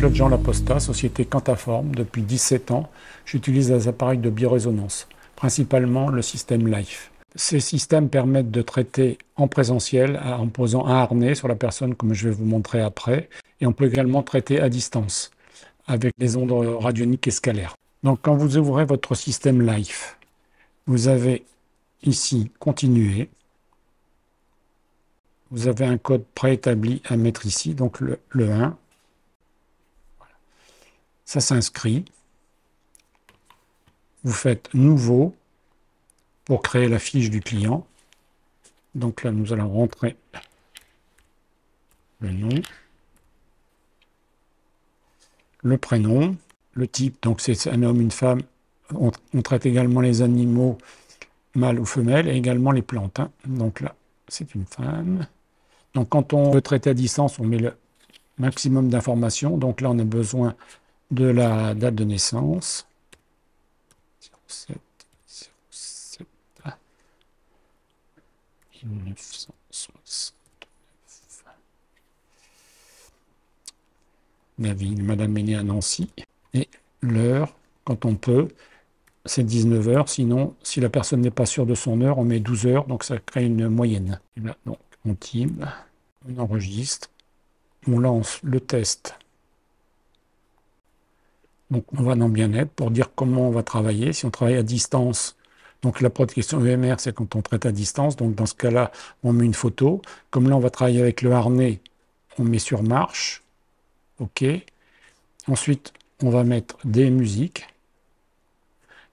Claude Jean Laposta, société Quantaform. Depuis 17 ans, j'utilise des appareils de biorésonance, principalement le système LIFE. Ces systèmes permettent de traiter en présentiel en posant un harnais sur la personne, comme je vais vous montrer après, et on peut également traiter à distance avec les ondes radioniques et scalaires. Donc quand vous ouvrez votre système LIFE, vous avez ici « Continuer ». Vous avez un code préétabli à mettre ici, donc le 1. Ça s'inscrit. Vous faites « Nouveau » pour créer la fiche du client. Donc là, nous allons rentrer le nom, le prénom, le type, donc c'est un homme, une femme. On traite également les animaux, mâles ou femelles, et également les plantes. Donc là, c'est une femme. Donc quand on veut traiter à distance, on met le maximum d'informations. Donc là, on a besoin de la date de naissance. 07 07 1969. La ville, Madame est née à Nancy. Et l'heure, quand on peut, c'est 19 h. Sinon, si la personne n'est pas sûre de son heure, on met 12 h. Donc ça crée une moyenne. Et là, donc, on type, on enregistre, on lance le test. Donc on va dans bien-être pour dire comment on va travailler. Si on travaille à distance, donc la protection EMR, c'est quand on traite à distance. Donc dans ce cas-là, on met une photo. Comme là, on va travailler avec le harnais, on met sur marche. OK. Ensuite, on va mettre des musiques.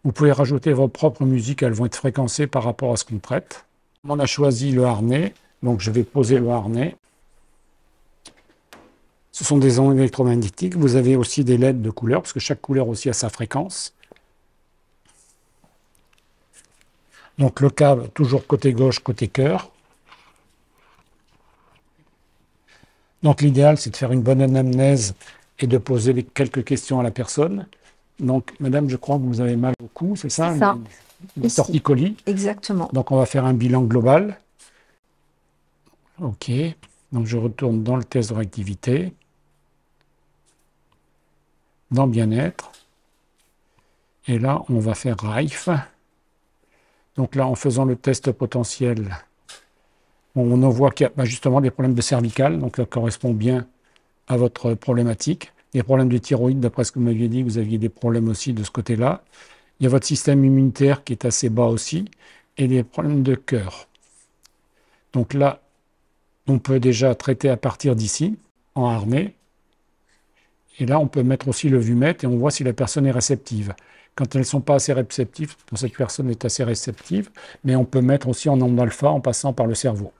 Vous pouvez rajouter vos propres musiques, elles vont être fréquencées par rapport à ce qu'on traite. On a choisi le harnais, donc je vais poser le harnais. Ce sont des ondes électromagnétiques. Vous avez aussi des LED de couleur, parce que chaque couleur aussi a sa fréquence. Donc le câble, toujours côté gauche, côté cœur. Donc l'idéal, c'est de faire une bonne anamnèse et de poser quelques questions à la personne. Donc, madame, je crois que vous avez mal au cou, c'est ça? C'est ça. Une torticolis. Exactement. Donc on va faire un bilan global. OK. Donc je retourne dans le test de réactivité. Dans bien-être. Et là, on va faire RIFE. Donc là, en faisant le test potentiel, on en voit qu'il y a justement des problèmes de cervicales. Donc ça correspond bien à votre problématique. Des problèmes de thyroïde, d'après ce que vous m'aviez dit, vous aviez des problèmes aussi de ce côté-là. Il y a votre système immunitaire qui est assez bas aussi. Et des problèmes de cœur. Donc là, on peut déjà traiter à partir d'ici, en harnais. Et là, on peut mettre aussi le vumètre et on voit si la personne est réceptive. Quand elles ne sont pas assez réceptives, cette personne est assez réceptive, mais on peut mettre aussi en onde alpha en passant par le cerveau.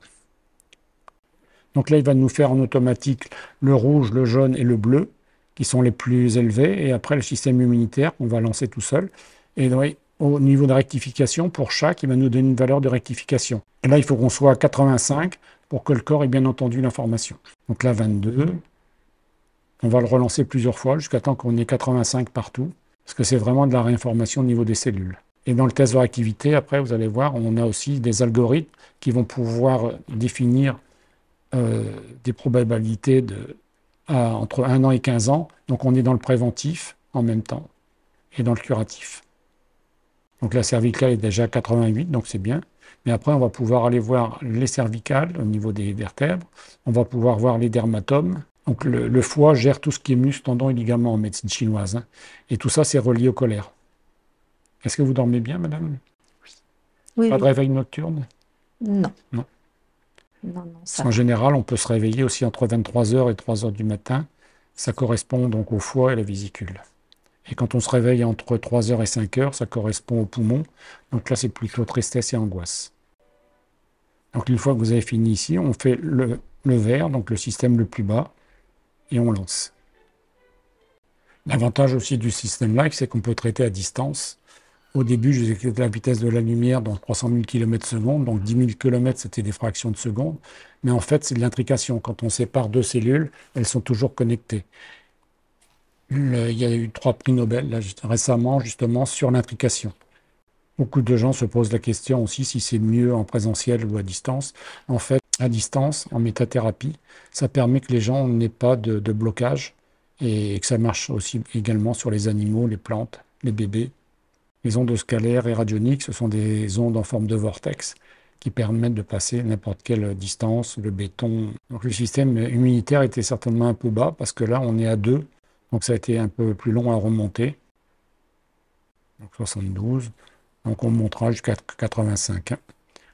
Donc là, il va nous faire en automatique le rouge, le jaune et le bleu, qui sont les plus élevés. Et après, le système immunitaire qu'on va lancer tout seul. Et donc, au niveau de rectification, pour chaque, il va nous donner une valeur de rectification. Et là, il faut qu'on soit à 85 pour que le corps ait bien entendu l'information. Donc là, 22. On va le relancer plusieurs fois jusqu'à temps qu'on ait 85 partout, parce que c'est vraiment de la réinformation au niveau des cellules. Et dans le test de réactivité, après, vous allez voir, on a aussi des algorithmes qui vont pouvoir définir des probabilités entre 1 an et 15 ans. Donc on est dans le préventif en même temps et dans le curatif. Donc la cervicale est déjà à 88, donc c'est bien. Mais après, on va pouvoir aller voir les cervicales au niveau des vertèbres. On va pouvoir voir les dermatomes. Donc le foie gère tout ce qui est muscles, tendons et ligaments en médecine chinoise. Et tout ça, c'est relié au cholère. Est-ce que vous dormez bien, madame? Oui, Pas de oui. réveil nocturne? Non. Non. Non, ça. En général, on peut se réveiller aussi entre 23 h et 3 h du matin. Ça correspond donc au foie et à la vésicule. Et quand on se réveille entre 3 h et 5 h, ça correspond aux poumons. Donc là, c'est plutôt tristesse et angoisse. Donc une fois que vous avez fini ici, on fait le vert, donc le système le plus bas, et on lance. L'avantage aussi du système LIFE, c'est qu'on peut traiter à distance. Au début, je disais que la vitesse de la lumière dans 300 000 km/s, donc 10 000 km, c'était des fractions de seconde. Mais en fait, c'est de l'intrication. Quand on sépare deux cellules, elles sont toujours connectées. Il y a eu 3 prix Nobel là, récemment, justement, sur l'intrication. Beaucoup de gens se posent la question aussi si c'est mieux en présentiel ou à distance. En fait, à distance, en métathérapie, ça permet que les gens n'aient pas de blocage et que ça marche aussi également sur les animaux, les plantes, les bébés. Les ondes scalaires et radioniques, ce sont des ondes en forme de vortex qui permettent de passer n'importe quelle distance, le béton. Donc le système immunitaire était certainement un peu bas parce que là on est à 2, donc ça a été un peu plus long à remonter. Donc 72, donc on montera jusqu'à 85.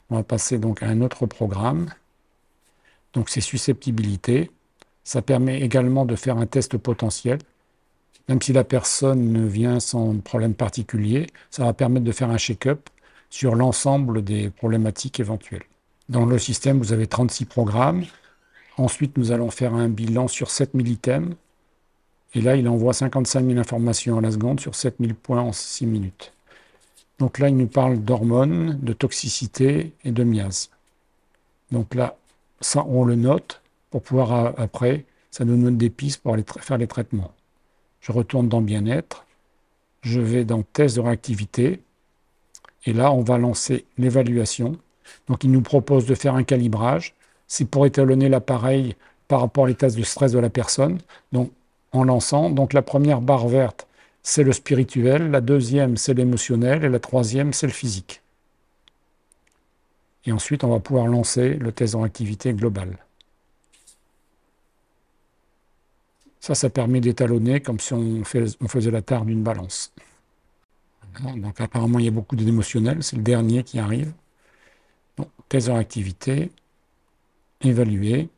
On va passer donc à un autre programme. Donc c'est susceptibilité. Ça permet également de faire un test potentiel. Même si la personne vient sans problème particulier, ça va permettre de faire un check-up sur l'ensemble des problématiques éventuelles. Dans le système, vous avez 36 programmes. Ensuite, nous allons faire un bilan sur 7000 items. Et là, il envoie 55 000 informations à la seconde sur 7000 points en 6 minutes. Donc là, il nous parle d'hormones, de toxicité et de miasme. Donc là, ça, on le note pour pouvoir, après, ça nous donne des pistes pour aller faire les traitements. Je retourne dans bien-être, je vais dans test de réactivité, et là, on va lancer l'évaluation. Donc, il nous propose de faire un calibrage. C'est pour étalonner l'appareil par rapport à l'état de stress de la personne. Donc, en lançant, donc la première barre verte, c'est le spirituel, la deuxième, c'est l'émotionnel, et la troisième, c'est le physique. Et ensuite, on va pouvoir lancer le test de réactivité globale. Ça permet d'étalonner comme si on faisait la tare d'une balance. Donc apparemment, il y a beaucoup d'émotionnel. C'est le dernier qui arrive. Donc, test de réactivité, évaluer.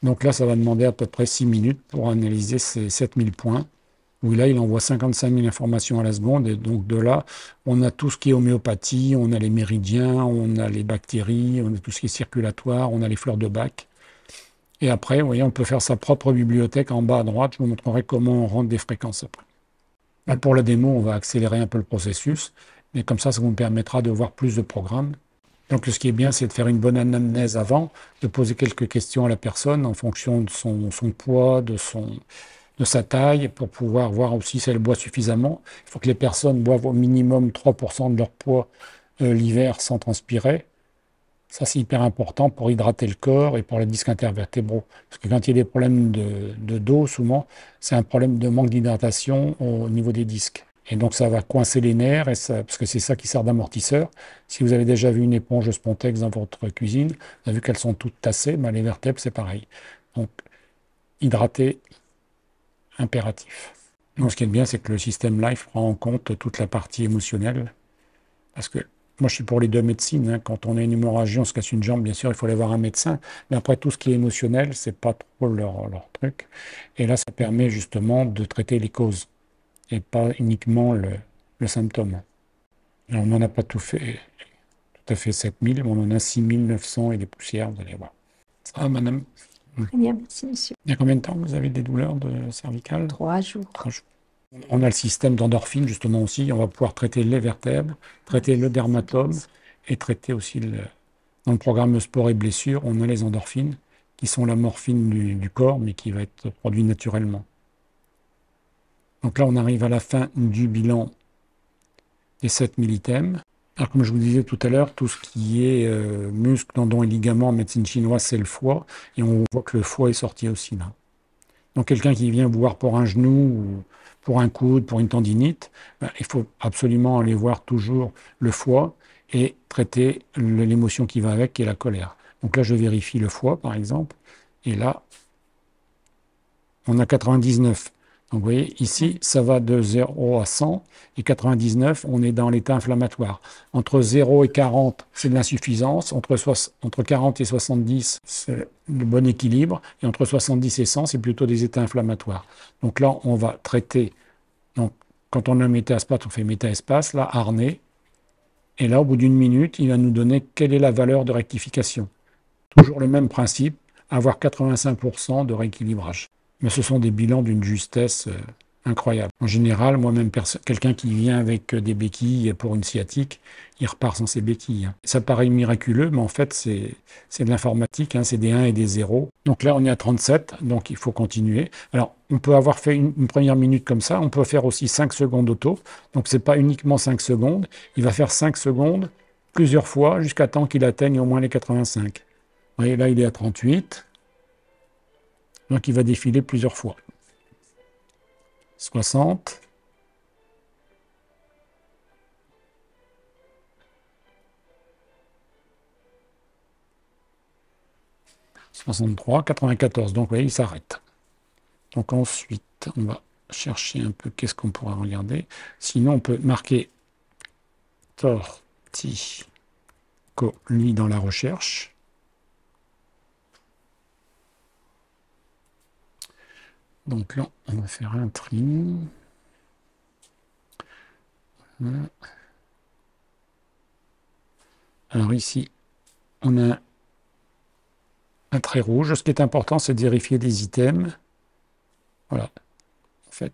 Donc là, ça va demander à peu près 6 minutes pour analyser ces 7000 points. Où là, il envoie 55 000 informations à la seconde. Et donc de là, on a tout ce qui est homéopathie, on a les méridiens, on a les bactéries, on a tout ce qui est circulatoire, on a les fleurs de Bach. Et après, vous voyez, on peut faire sa propre bibliothèque en bas à droite. Je vous montrerai comment on rentre des fréquences après. Là, pour la démo, on va accélérer un peu le processus, mais comme ça vous permettra de voir plus de programmes. Donc ce qui est bien, c'est de faire une bonne anamnèse avant, de poser quelques questions à la personne en fonction de son poids, de sa taille, pour pouvoir voir aussi si elle boit suffisamment. Il faut que les personnes boivent au minimum 3% de leur poids l'hiver sans transpirer. Ça, c'est hyper important pour hydrater le corps et pour les disques intervertébraux. Parce que quand il y a des problèmes de dos, souvent, c'est un problème de manque d'hydratation au niveau des disques. Et donc, ça va coincer les nerfs, parce que c'est ça qui sert d'amortisseur. Si vous avez déjà vu une éponge Spontex dans votre cuisine, vous avez vu qu'elles sont toutes tassées, ben les vertèbres, c'est pareil. Donc, hydrater, impératif. Donc, ce qui est bien, c'est que le système Life prend en compte toute la partie émotionnelle. Parce que moi, je suis pour les deux médecines. Quand on a une hémorragie, on se casse une jambe, bien sûr, il faut aller voir un médecin. Mais après, tout ce qui est émotionnel, c'est pas trop leur truc. Et là, ça permet justement de traiter les causes et pas uniquement le symptôme. Alors, on n'en a pas tout à fait 7000, mais on en a 6900 et des poussières, vous allez voir. Ça va, madame? Très bien, merci, monsieur. Il y a combien de temps que vous avez des douleurs cervicales? 3 jours. 3 jours. On a le système d'endorphine, justement, aussi. On va pouvoir traiter les vertèbres, traiter le dermatome et traiter aussi dans le programme sport et blessures, on a les endorphines, qui sont la morphine du corps, mais qui va être produite naturellement. Donc là, on arrive à la fin du bilan des 7000 items. Alors, comme je vous disais tout à l'heure, tout ce qui est muscles, tendons et ligaments en médecine chinoise, c'est le foie. Et on voit que le foie est sorti aussi là. Donc quelqu'un qui vient vous voir pour un genou ou pour un coude, pour une tendinite, il faut absolument aller voir toujours le foie et traiter l'émotion qui va avec, qui est la colère. Donc là, je vérifie le foie, par exemple, et là, on a 99. Donc vous voyez, ici, ça va de 0 à 100, et 99, on est dans l'état inflammatoire. Entre 0 et 40, c'est de l'insuffisance. Entre 40 et 70, c'est le bon équilibre. Et entre 70 et 100, c'est plutôt des états inflammatoires. Donc là, on va traiter. Donc, quand on a métaespace, on fait métaespace, là, harnais. Et là, au bout d'une minute, il va nous donner quelle est la valeur de rectification. Toujours le même principe, avoir 85% de rééquilibrage. Mais ce sont des bilans d'une justesse incroyable. En général, moi-même, quelqu'un qui vient avec des béquilles pour une sciatique, il repart sans ses béquilles. Ça paraît miraculeux, mais en fait, c'est de l'informatique, c'est des 1 et des 0. Donc là, on est à 37, donc il faut continuer. Alors, on peut avoir fait une première minute comme ça, on peut faire aussi 5 secondes auto. Donc, ce n'est pas uniquement 5 secondes, il va faire 5 secondes plusieurs fois jusqu'à temps qu'il atteigne au moins les 85. Vous voyez, là, il est à 38. Donc il va défiler plusieurs fois. 60. 63, 94. Donc, vous voyez, il s'arrête. Donc, ensuite, on va chercher un peu qu'est-ce qu'on pourra regarder. Sinon, on peut marquer torticolis dans la recherche. Donc là, on va faire un tri. Voilà. Alors ici, on a un trait rouge. Ce qui est important, c'est de vérifier les items. Voilà. En fait,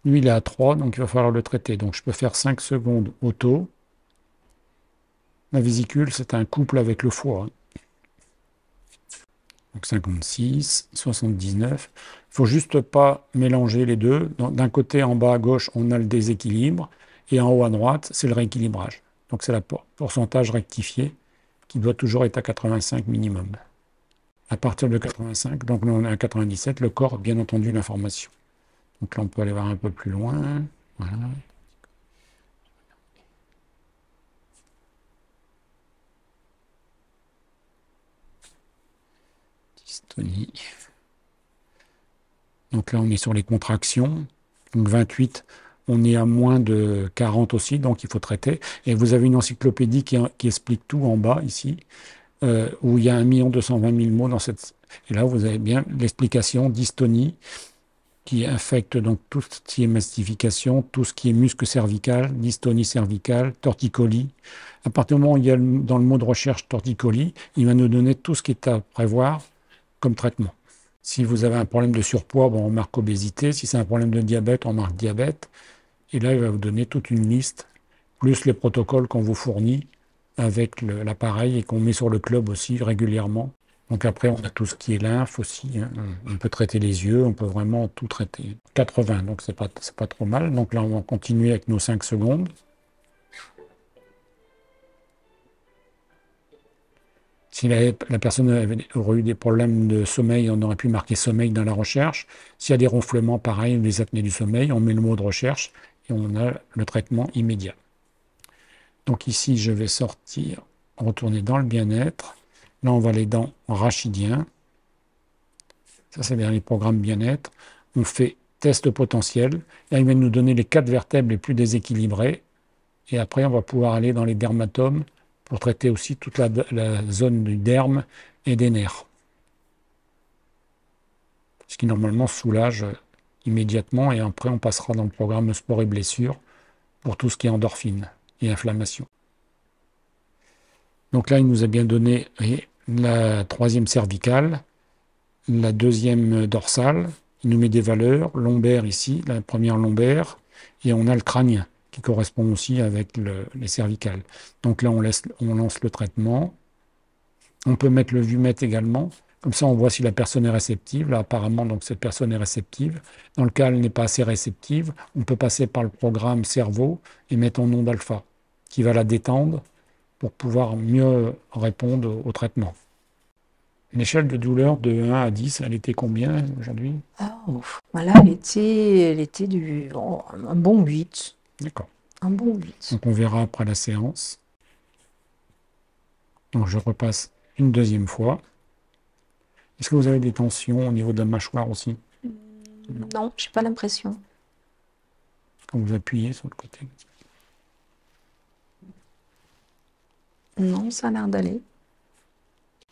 lui, il est à 3, donc il va falloir le traiter. Donc je peux faire 5 secondes auto. La vésicule, c'est un couple avec le foie. Donc 56, 79. Il ne faut juste pas mélanger les deux. D'un côté, en bas à gauche, on a le déséquilibre. Et en haut à droite, c'est le rééquilibrage. Donc c'est le pourcentage rectifié qui doit toujours être à 85 minimum. À partir de 85, donc là on est à 97, le corps a bien entendu l'information. Donc là on peut aller voir un peu plus loin. Voilà. Dystonie. Donc là on est sur les contractions. Donc 28, on est à moins de 40 aussi, donc il faut traiter. Et vous avez une encyclopédie qui explique tout en bas ici, où il y a 1 220 000 mots dans cette... Et là vous avez bien l'explication dystonie, qui infecte donc tout ce qui est mastification, tout ce qui est muscle cervical, dystonie cervicale, torticolis. À partir du moment où il y a dans le mot de recherche torticolis, il va nous donner tout ce qui est à prévoir comme traitement. Si vous avez un problème de surpoids, bon, on marque obésité. Si c'est un problème de diabète, on marque diabète. Et là, il va vous donner toute une liste, plus les protocoles qu'on vous fournit avec l'appareil et qu'on met sur le club aussi régulièrement. Donc après, on a tout ce qui est lymphe aussi. Hein. On peut traiter les yeux, on peut vraiment tout traiter. 80, donc c'est pas trop mal. Donc là, on va continuer avec nos 5 secondes. Si la personne aurait eu des problèmes de sommeil, on aurait pu marquer sommeil dans la recherche. S'il y a des ronflements, pareil, des apnées du sommeil, on met le mot de recherche et on a le traitement immédiat. Donc ici, je vais sortir, retourner dans le bien-être. Là, on va aller dans rachidien. Ça, c'est bien les programmes bien-être. On fait test potentiel. Là, il va nous donner les 4 vertèbres les plus déséquilibrées. Et après, on va pouvoir aller dans les dermatomes pour traiter aussi toute la zone du derme et des nerfs. Ce qui normalement soulage immédiatement. Et après, on passera dans le programme sport et blessures pour tout ce qui est endorphine et inflammation. Donc là, il nous a bien donné la 3e cervicale, la 2e dorsale. Il nous met des valeurs, lombaire ici, la 1re lombaire, et on a le crânien qui correspond aussi avec les cervicales. Donc là, on lance le traitement. On peut mettre le vumètre également. Comme ça, on voit si la personne est réceptive. Là, apparemment, donc, cette personne est réceptive. Dans le cas où elle n'est pas assez réceptive, on peut passer par le programme cerveau et mettre en onde alpha, qui va la détendre pour pouvoir mieux répondre au traitement. L'échelle de douleur de 1 à 10, elle était combien aujourd'hui? Voilà, elle était un bon 8. D'accord. Un bon 8. Donc on verra après la séance. Donc je repasse une 2e fois. Est-ce que vous avez des tensions au niveau de la mâchoire aussi? Non, j'ai pas l'impression. Quand vous appuyez sur le côté. Non, ça a l'air d'aller.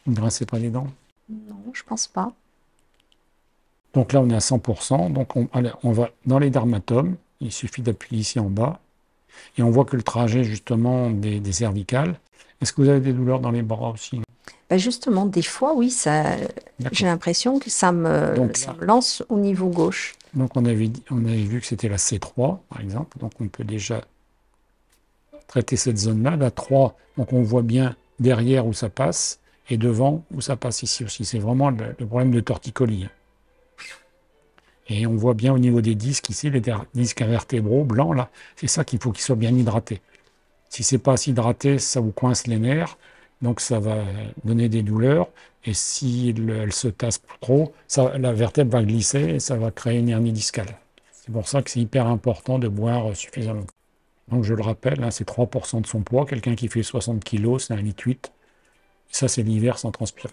Vous ne grincez pas les dents? Non, je pense pas. Donc là, on est à 100%. Donc on va dans les dermatomes. Il suffit d'appuyer ici en bas. Et on voit que le trajet, justement, des cervicales. Est-ce que vous avez des douleurs dans les bras aussi? Ben justement, des fois, oui, j'ai l'impression que ça me lance au niveau gauche. Donc on avait vu que c'était la C3, par exemple. Donc on peut déjà traiter cette zone-là. La 3, donc on voit bien derrière où ça passe, et devant où ça passe ici aussi. C'est vraiment le problème de torticolis. Et on voit bien au niveau des disques ici, les disques vertébraux blancs, là, c'est ça qu'il faut qu'ils soient bien hydratés. Si c'est pas assez hydraté, ça vous coince les nerfs, donc ça va donner des douleurs, et si elle se tasse trop, la vertèbre va glisser et ça va créer une hernie discale. C'est pour ça que c'est hyper important de boire suffisamment. Donc je le rappelle, hein, c'est 3% de son poids. Quelqu'un qui fait 60 kg, c'est 1,8 litre. Et ça, c'est l'hiver sans transpirer.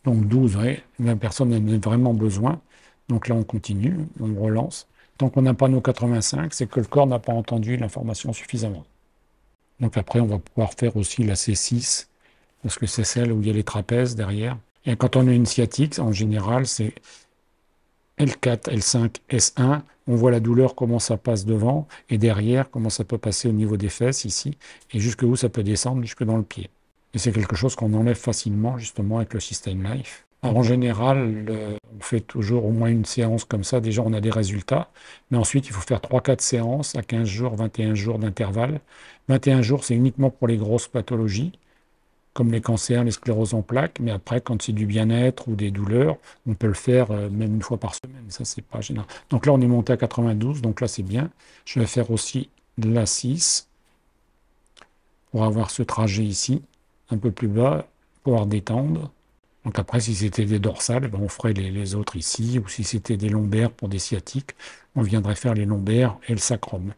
Donc 12, ouais, la personne en a vraiment besoin. Donc là, on continue, on relance. Tant qu'on n'a pas nos 85, c'est que le corps n'a pas entendu l'information suffisamment. Donc après, on va pouvoir faire aussi la C6, parce que c'est celle où il y a les trapèzes derrière. Et quand on a une sciatique, en général, c'est L4, L5, S1. On voit la douleur, comment ça passe devant, et derrière, comment ça peut passer au niveau des fesses, ici, et jusqu'où ça peut descendre, jusque dans le pied. Et c'est quelque chose qu'on enlève facilement, justement, avec le System Life. Alors, en général, on fait toujours au moins une séance comme ça. Déjà, on a des résultats. Mais ensuite, il faut faire 3-4 séances à 15 jours, 21 jours d'intervalle. 21 jours, c'est uniquement pour les grosses pathologies, comme les cancers, les scléroses en plaques. Mais après, quand c'est du bien-être ou des douleurs, on peut le faire même une fois par semaine. Ça, c'est pas gênant. Donc là, on est monté à 92. Donc là, c'est bien. Je vais faire aussi la 6 pour avoir ce trajet ici, un peu plus bas, pouvoir détendre. Donc après, si c'était des dorsales, ben on ferait les autres ici, ou si c'était des lombaires pour des sciatiques, on viendrait faire les lombaires et le sacrum.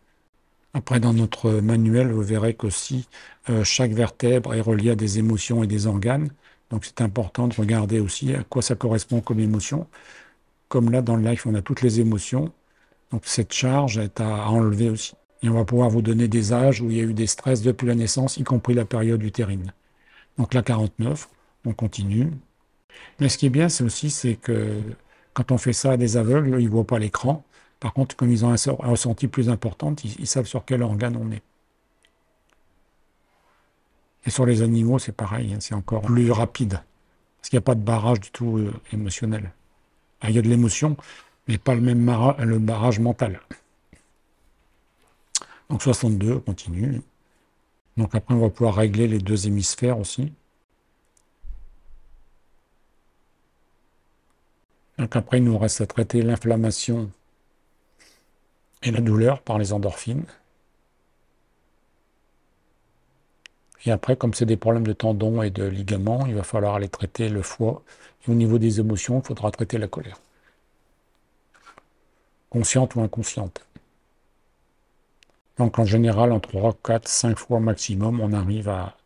Après, dans notre manuel, vous verrez qu'aussi chaque vertèbre est reliée à des émotions et des organes. Donc c'est important de regarder aussi à quoi ça correspond comme émotion. Comme là, dans le life, on a toutes les émotions. Donc cette charge est à enlever aussi. Et on va pouvoir vous donner des âges où il y a eu des stress depuis la naissance, y compris la période utérine. Donc là, 49, on continue. Mais ce qui est bien, c'est que quand on fait ça à des aveugles, ils ne voient pas l'écran. Par contre, comme ils ont un ressenti plus important, ils savent sur quel organe on est. Et sur les animaux, c'est pareil, hein, c'est encore plus rapide. Parce qu'il n'y a pas de barrage du tout émotionnel. Il y a de l'émotion, mais pas le barrage mental. Donc 62, on continue. Donc après, on va pouvoir régler les deux hémisphères aussi. Donc après, il nous reste à traiter l'inflammation et la douleur par les endorphines. Et après, comme c'est des problèmes de tendons et de ligaments, il va falloir aller traiter le foie. Et au niveau des émotions, il faudra traiter la colère. Consciente ou inconsciente. Donc en général, en 3, 4, 5 fois maximum, on arrive à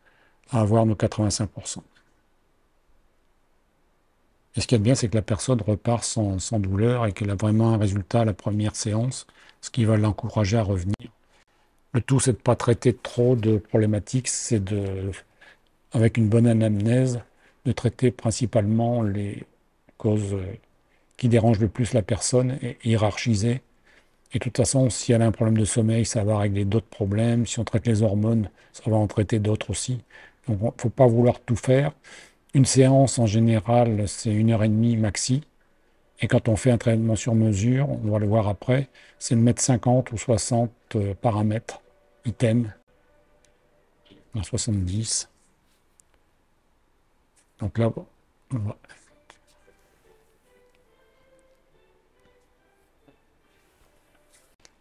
avoir nos 85%. Et ce qui est bien, c'est que la personne repart sans douleur et qu'elle a vraiment un résultat à la première séance, ce qui va l'encourager à revenir. Le tout, c'est de ne pas traiter trop de problématiques, c'est avec une bonne anamnèse, de traiter principalement les causes qui dérangent le plus la personne et hiérarchiser. Et de toute façon, si elle a un problème de sommeil, ça va régler d'autres problèmes. Si on traite les hormones, ça va en traiter d'autres aussi. Donc, il ne faut pas vouloir tout faire. Une séance, en général, c'est 1h30 maxi. Et quand on fait un traitement sur mesure, on va le voir après, c'est 1,50 m ou 60 paramètres, items, dans 70. Donc là, on va...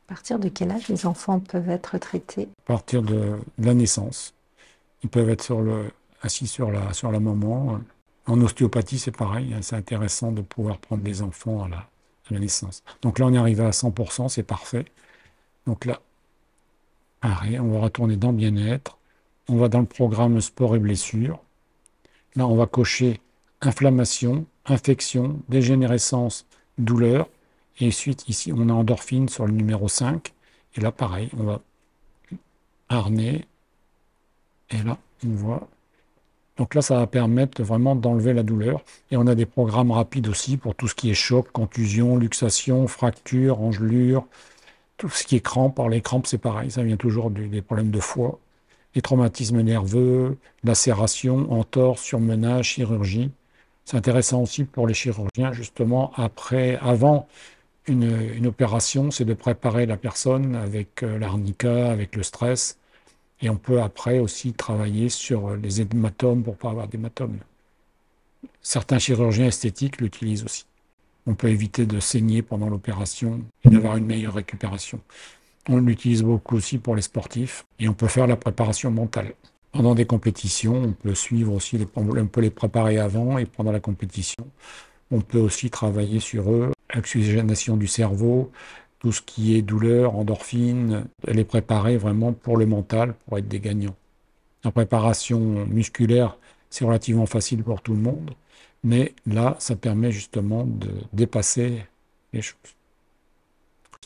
À partir de quel âge les enfants peuvent être traités? À partir de la naissance. Ils peuvent être assis sur la maman. En ostéopathie, c'est pareil. C'est intéressant de pouvoir prendre les enfants à la naissance. Donc là, on est arrivé à 100%, c'est parfait. Donc là, arrêt, on va retourner dans bien-être. On va dans le programme sport et blessures. Là, on va cocher inflammation, infection, dégénérescence, douleur. Et ensuite, ici, on a endorphine sur le numéro 5. Et là, pareil, on va harnais. Et là, on voit. Donc là, ça va permettre vraiment d'enlever la douleur. Et on a des programmes rapides aussi pour tout ce qui est choc, contusion, luxation, fracture, engelure, tout ce qui est crampes. Alors les crampes, c'est pareil, ça vient toujours des problèmes de foie. Les traumatismes nerveux, lacération, entorse, surmenage, chirurgie. C'est intéressant aussi pour les chirurgiens, justement, avant une opération, c'est de préparer la personne avec l'arnica, avec le stress. Et on peut après aussi travailler sur les hématomes pour ne pas avoir d'hématomes. Certains chirurgiens esthétiques l'utilisent aussi. On peut éviter de saigner pendant l'opération et d'avoir une meilleure récupération. On l'utilise beaucoup aussi pour les sportifs et on peut faire la préparation mentale. Pendant des compétitions, on peut suivre aussi, on peut les préparer avant et pendant la compétition. On peut aussi travailler sur eux, l'oxygénation du cerveau, tout ce qui est douleur, endorphine, les préparer vraiment pour le mental, pour être des gagnants. La préparation musculaire, c'est relativement facile pour tout le monde, mais là, ça permet justement de dépasser les choses.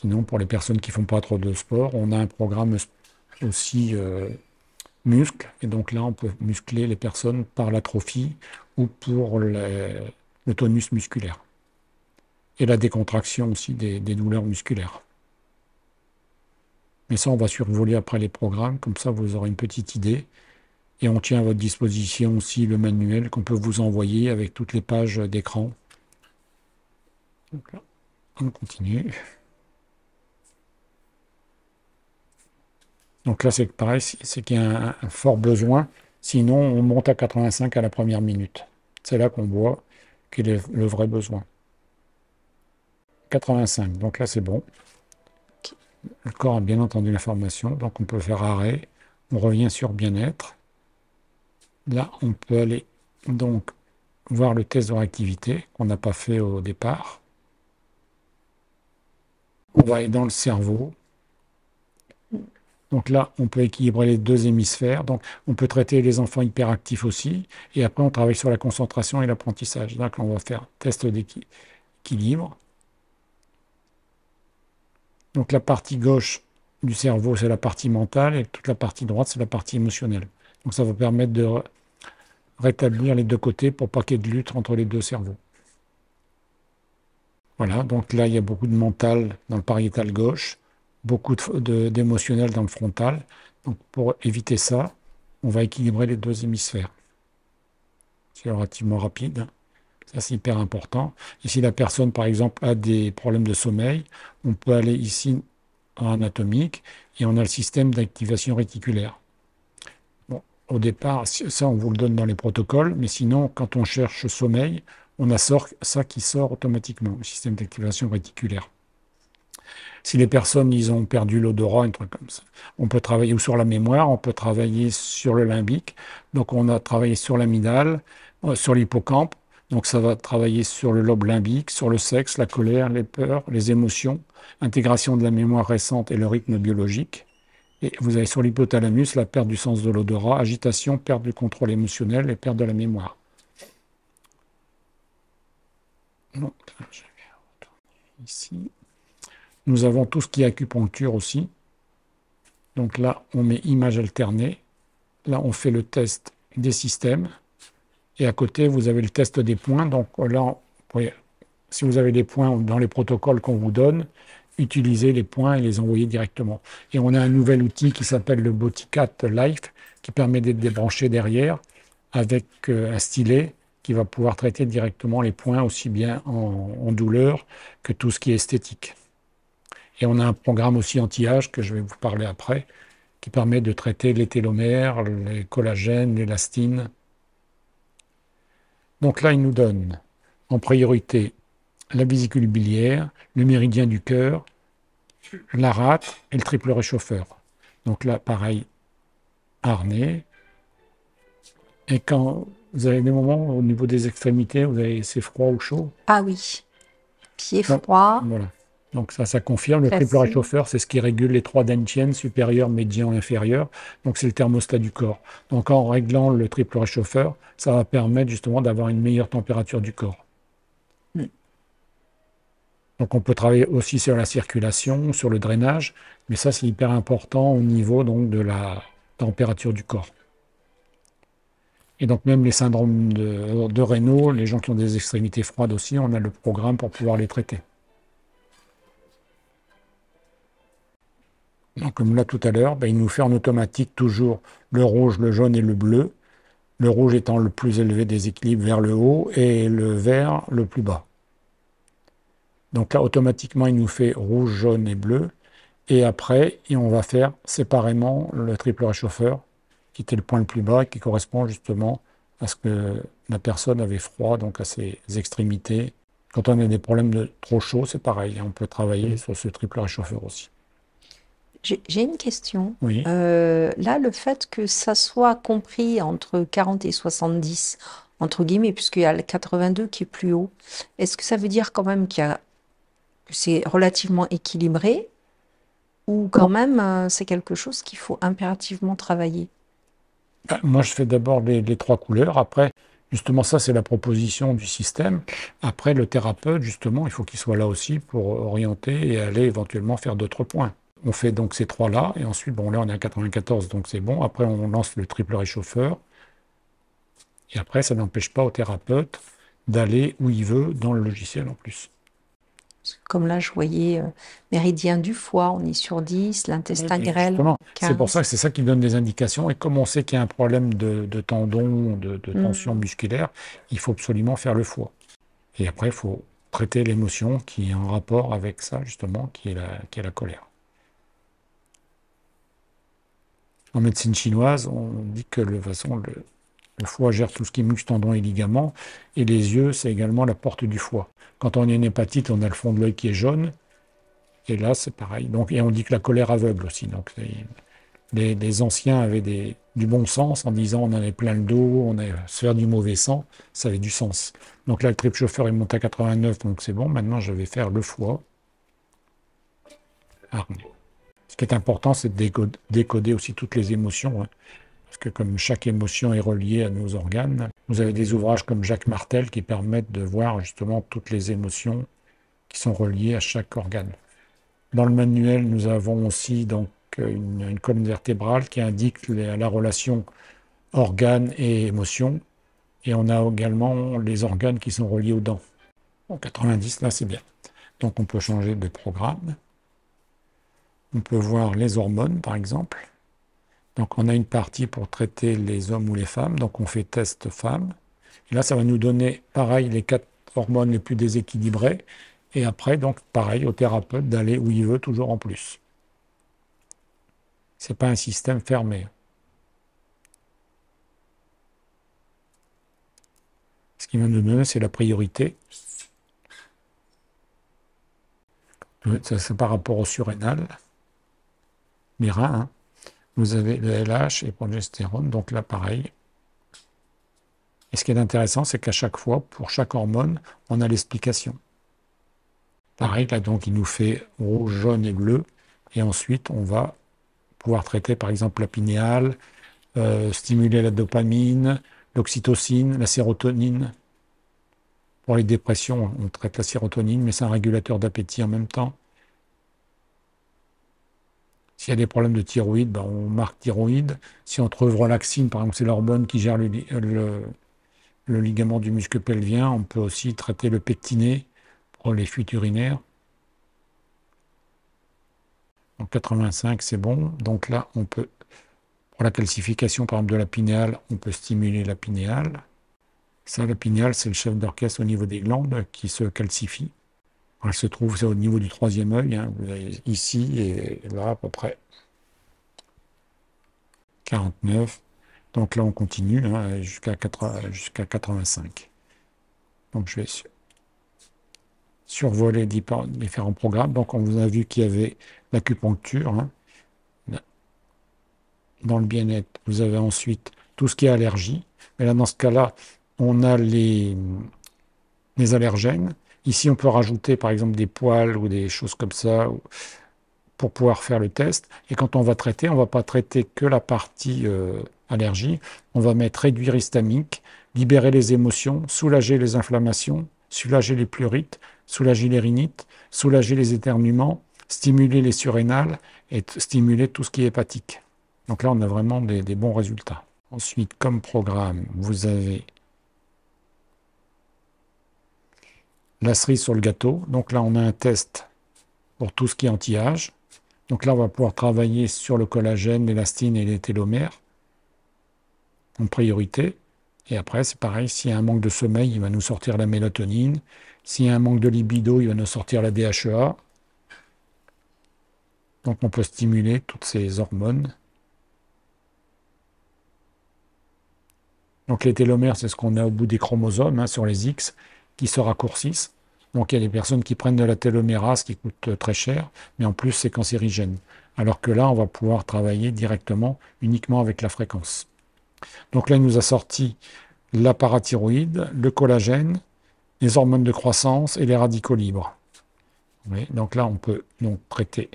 Sinon, pour les personnes qui ne font pas trop de sport, on a un programme aussi muscle, et donc là, on peut muscler les personnes par l'atrophie ou pour le tonus musculaire. Et la décontraction aussi des douleurs musculaires. Mais ça, on va survoler après les programmes, comme ça vous aurez une petite idée. Et on tient à votre disposition aussi le manuel qu'on peut vous envoyer avec toutes les pages d'écran. Donc là, on continue. Donc là, c'est pareil, c'est qu'il y a un fort besoin. Sinon, on monte à 85 à la première minute. C'est là qu'on voit quel est le vrai besoin. 85, donc là, c'est bon. Le corps a bien entendu l'information, donc on peut faire arrêt. On revient sur bien-être. Là, on peut aller donc voir le test de réactivité qu'on n'a pas fait au départ. On va aller dans le cerveau. Donc là, on peut équilibrer les deux hémisphères. Donc, on peut traiter les enfants hyperactifs aussi. Et après, on travaille sur la concentration et l'apprentissage. Donc, on va faire test d'équilibre. Donc, la partie gauche du cerveau, c'est la partie mentale. Et toute la partie droite, c'est la partie émotionnelle. Donc, ça va permettre de rétablir les deux côtés pour pas qu'il y ait de lutte entre les deux cerveaux. Voilà, donc là, il y a beaucoup de mental dans le pariétal gauche, beaucoup d'émotionnel dans le frontal. Donc pour éviter ça, on va équilibrer les deux hémisphères. C'est relativement rapide. Ça, c'est hyper important. Et si la personne, par exemple, a des problèmes de sommeil, on peut aller ici en anatomique et on a le système d'activation réticulaire. Bon, au départ, ça, on vous le donne dans les protocoles, mais sinon, quand on cherche sommeil, on a ça qui sort automatiquement, le système d'activation réticulaire. Si les personnes, ils ont perdu l'odorat, un truc comme ça, on peut travailler ou sur la mémoire, on peut travailler sur le limbique. Donc, on a travaillé sur l'amygdale, sur l'hippocampe. Donc, ça va travailler sur le lobe limbique, sur le sexe, la colère, les peurs, les émotions, intégration de la mémoire récente et le rythme biologique. Et vous avez sur l'hypothalamus la perte du sens de l'odorat, agitation, perte du contrôle émotionnel et perte de la mémoire. Donc, je vais retourner ici. Nous avons tout ce qui est acupuncture aussi. Donc là, on met image alternée. Là, on fait le test des systèmes. Et à côté, vous avez le test des points. Donc là, si vous avez des points dans les protocoles qu'on vous donne, utilisez les points et les envoyer directement. Et on a un nouvel outil qui s'appelle le Boticat Life, qui permet d'être débranché derrière avec un stylet qui va pouvoir traiter directement les points aussi bien en douleur que tout ce qui est esthétique. Et on a un programme aussi anti-âge que je vais vous parler après, qui permet de traiter les télomères, les collagènes, l'élastine. Donc là, il nous donne en priorité la vésicule biliaire, le méridien du cœur, la rate et le triple réchauffeur. Donc là, pareil, harnais. Et quand vous avez des moments au niveau des extrémités, vous avez c'est froid ou chaud. Ah oui, pied froid. Voilà. Donc ça confirme. Le triple réchauffeur, c'est ce qui régule les trois dantian, supérieur, médian et inférieur. Donc c'est le thermostat du corps. Donc en réglant le triple réchauffeur, ça va permettre justement d'avoir une meilleure température du corps. Donc on peut travailler aussi sur la circulation, sur le drainage, mais ça c'est hyper important au niveau donc, de la température du corps. Et donc même les syndromes de Raynaud, les gens qui ont des extrémités froides aussi, on a le programme pour pouvoir les traiter. Donc comme là tout à l'heure, il nous fait en automatique toujours le rouge, le jaune et le bleu. Le rouge étant le plus élevé des équilibres vers le haut et le vert le plus bas. Donc là, automatiquement, il nous fait rouge, jaune et bleu. Et après, on va faire séparément le triple réchauffeur, qui était le point le plus bas et qui correspond justement à ce que la personne avait froid, donc à ses extrémités. Quand on a des problèmes de trop chaud, c'est pareil, on peut travailler sur ce triple réchauffeur aussi. J'ai une question. Oui. Là, le fait que ça soit compris entre 40 et 70, entre guillemets, puisqu'il y a le 82 qui est plus haut, est-ce que ça veut dire quand même que c'est relativement équilibré ou quand même c'est quelque chose qu'il faut impérativement travailler? Ah, moi, je fais d'abord les trois couleurs. Après, justement, ça, c'est la proposition du système. Après, le thérapeute, justement, il faut qu'il soit là aussi pour orienter et aller éventuellement faire d'autres points. On fait donc ces trois-là, et ensuite, bon, là, on est à 94, donc c'est bon. Après, on lance le triple réchauffeur, et après, ça n'empêche pas au thérapeute d'aller où il veut dans le logiciel en plus. Comme là, je voyais méridien du foie, on est sur 10, Oui, l'intestin et grêle, justement, c'est pour ça 15. que c'est ça qui donne des indications. Et comme on sait qu'il y a un problème de tendon, de tension Hmm. musculaire, il faut absolument faire le foie. Et après, il faut traiter l'émotion qui est en rapport avec ça, justement, qui est la colère. En médecine chinoise, on dit que de toute façon, le foie gère tout ce qui est muscles, tendons et ligaments, et les yeux, c'est également la porte du foie. Quand on a une hépatite, on a le fond de l'œil qui est jaune, et là, c'est pareil. Donc, et on dit que la colère aveugle aussi. Donc, les anciens avaient du bon sens en disant on en avait plein le dos, on allait se faire du mauvais sang, ça avait du sens. Donc là, le triple chauffeur, il monte à 89, donc c'est bon. Maintenant, je vais faire le foie. Hargne. Ce qui est important, c'est de décoder aussi toutes les émotions, hein, parce que comme chaque émotion est reliée à nos organes, vous avez des ouvrages comme Jacques Martel qui permettent de voir justement toutes les émotions qui sont reliées à chaque organe. Dans le manuel, nous avons aussi donc une colonne vertébrale qui indique la relation organes et émotions, et on a également les organes qui sont reliés aux dents. En 90, là, c'est bien. Donc on peut changer de programme. On peut voir les hormones, par exemple. Donc on a une partie pour traiter les hommes ou les femmes. Donc on fait test femmes. Et là, ça va nous donner, pareil, les 4 hormones les plus déséquilibrées. Et après, donc, pareil, au thérapeute d'aller où il veut, toujours en plus. C'est pas un système fermé. Ce qui va nous donner, c'est la priorité. Ça, c'est par rapport au surrénal, les reins, hein. Vous avez le LH et progestérone, donc là, pareil. Et ce qui est intéressant, c'est qu'à chaque fois, pour chaque hormone, on a l'explication. Pareil, là, donc, il nous fait rouge, jaune et bleu. Et ensuite, on va pouvoir traiter, par exemple, la pinéale, stimuler la dopamine, l'oxytocine, la sérotonine. Pour les dépressions, on traite la sérotonine, mais c'est un régulateur d'appétit en même temps. S'il y a des problèmes de thyroïde, ben on marque thyroïde. Si on trouve relaxine, par exemple, c'est l'hormone qui gère le ligament du muscle pelvien, on peut aussi traiter le pectiné pour les fuites urinaires. Donc 85, c'est bon. Donc là, on peut, pour la calcification, par exemple, de la pinéale, on peut stimuler la pinéale. Ça, la pinéale, c'est le chef d'orchestre au niveau des glandes qui se calcifie. Elle se trouve, c'est au niveau du troisième œil, hein. Vous avez ici et là à peu près 49. Donc là, on continue, hein, jusqu'à 85. Donc je vais survoler différents programmes. Donc on vous a vu qu'il y avait l'acupuncture, hein. Dans le bien-être, vous avez ensuite tout ce qui est allergie. Mais là, dans ce cas-là, on a les allergènes. Ici, on peut rajouter par exemple des poils ou des choses comme ça pour pouvoir faire le test. Et quand on va traiter, on ne va pas traiter que la partie allergie. On va mettre réduire histamique, libérer les émotions, soulager les inflammations, soulager les pleurites, soulager les rhinites, soulager les éternuements, stimuler les surrénales et stimuler tout ce qui est hépatique. Donc là, on a vraiment des bons résultats. Ensuite, comme programme, vous avez la cerise sur le gâteau. Donc là, on a un test pour tout ce qui est anti-âge. Donc là, on va pouvoir travailler sur le collagène, l'élastine et les télomères en priorité. Et après, c'est pareil, s'il y a un manque de sommeil, il va nous sortir la mélatonine. S'il y a un manque de libido, il va nous sortir la DHEA. Donc on peut stimuler toutes ces hormones. Donc les télomères, c'est ce qu'on a au bout des chromosomes, hein, sur les X, qui se raccourcissent. Donc il y a des personnes qui prennent de la télomérase qui coûte très cher, mais en plus c'est cancérigène. Alors que là, on va pouvoir travailler directement uniquement avec la fréquence. Donc là, il nous a sorti la parathyroïde, le collagène, les hormones de croissance et les radicaux libres. Oui, donc là, on peut donc traiter.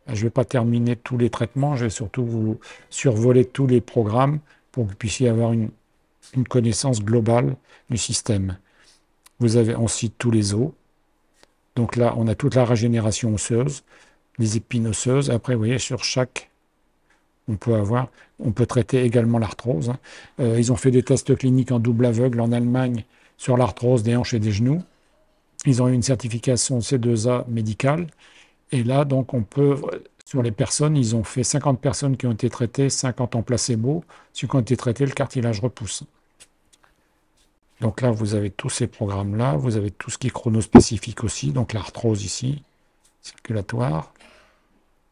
Je ne vais pas terminer tous les traitements, je vais surtout vous survoler tous les programmes pour que vous puissiez avoir une connaissance globale du système. Vous avez, on cite tous les os. Donc là, on a toute la régénération osseuse, les épines osseuses. Après, vous voyez, sur chaque, on peut traiter également l'arthrose. Ils ont fait des tests cliniques en double aveugle en Allemagne sur l'arthrose des hanches et des genoux. Ils ont eu une certification C2A médicale. Et là, donc, on peut, sur les personnes, ils ont fait 50 personnes qui ont été traitées, 50 en placebo. Ceux qui ont été traités, le cartilage repousse. Donc là, vous avez tous ces programmes-là. Vous avez tout ce qui est chronospécifique aussi. Donc l'arthrose ici, circulatoire.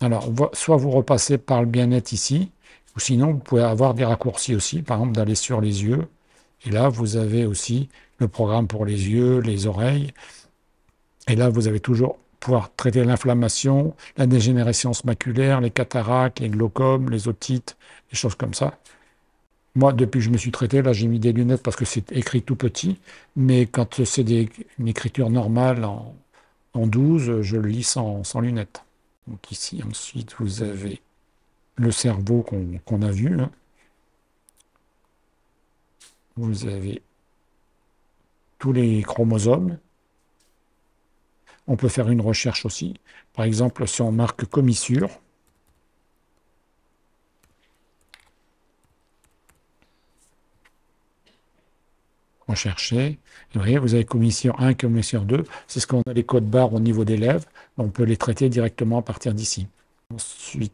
Alors, soit vous repassez par le bien-être ici, ou sinon, vous pouvez avoir des raccourcis aussi, par exemple, d'aller sur les yeux. Et là, vous avez aussi le programme pour les yeux, les oreilles. Et là, vous avez toujours pouvoir traiter l'inflammation, la dégénérescence maculaire, les cataractes, les glaucomes, les otites, des choses comme ça. Moi, depuis que je me suis traité, là, j'ai mis des lunettes parce que c'est écrit tout petit, mais quand c'est une écriture normale en 12, je le lis sans lunettes. Donc ici, ensuite, vous avez le cerveau qu'on a vu. Hein. Vous avez tous les chromosomes. On peut faire une recherche aussi. Par exemple, si on marque commissure, rechercher. Vous voyez, vous avez commissure 1, commissure 2. C'est ce qu'on a les codes barres au niveau des lèvres. On peut les traiter directement à partir d'ici. Ensuite,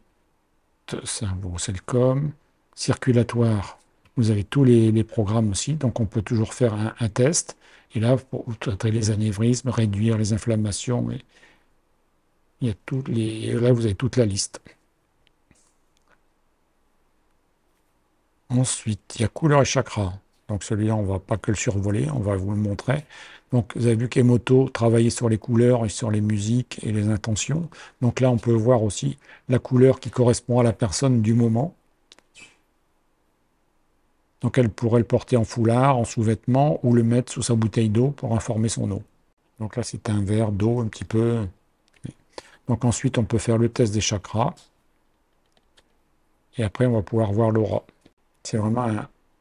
cerveau, c'est le com. Circulatoire, vous avez tous les programmes aussi. Donc, on peut toujours faire un test. Et là, pour traiter les anévrismes, réduire les inflammations, il y a là, vous avez toute la liste. Ensuite, il y a couleur et chakra. Donc celui-là, on ne va pas que le survoler, on va vous le montrer. Donc vous avez vu qu'Emoto travaillait sur les couleurs et sur les musiques et les intentions. Donc là, on peut voir aussi la couleur qui correspond à la personne du moment. Donc elle pourrait le porter en foulard, en sous-vêtement ou le mettre sous sa bouteille d'eau pour informer son eau. Donc là, c'est un verre d'eau un petit peu. Donc ensuite, on peut faire le test des chakras. Et après, on va pouvoir voir l'aura. C'est vraiment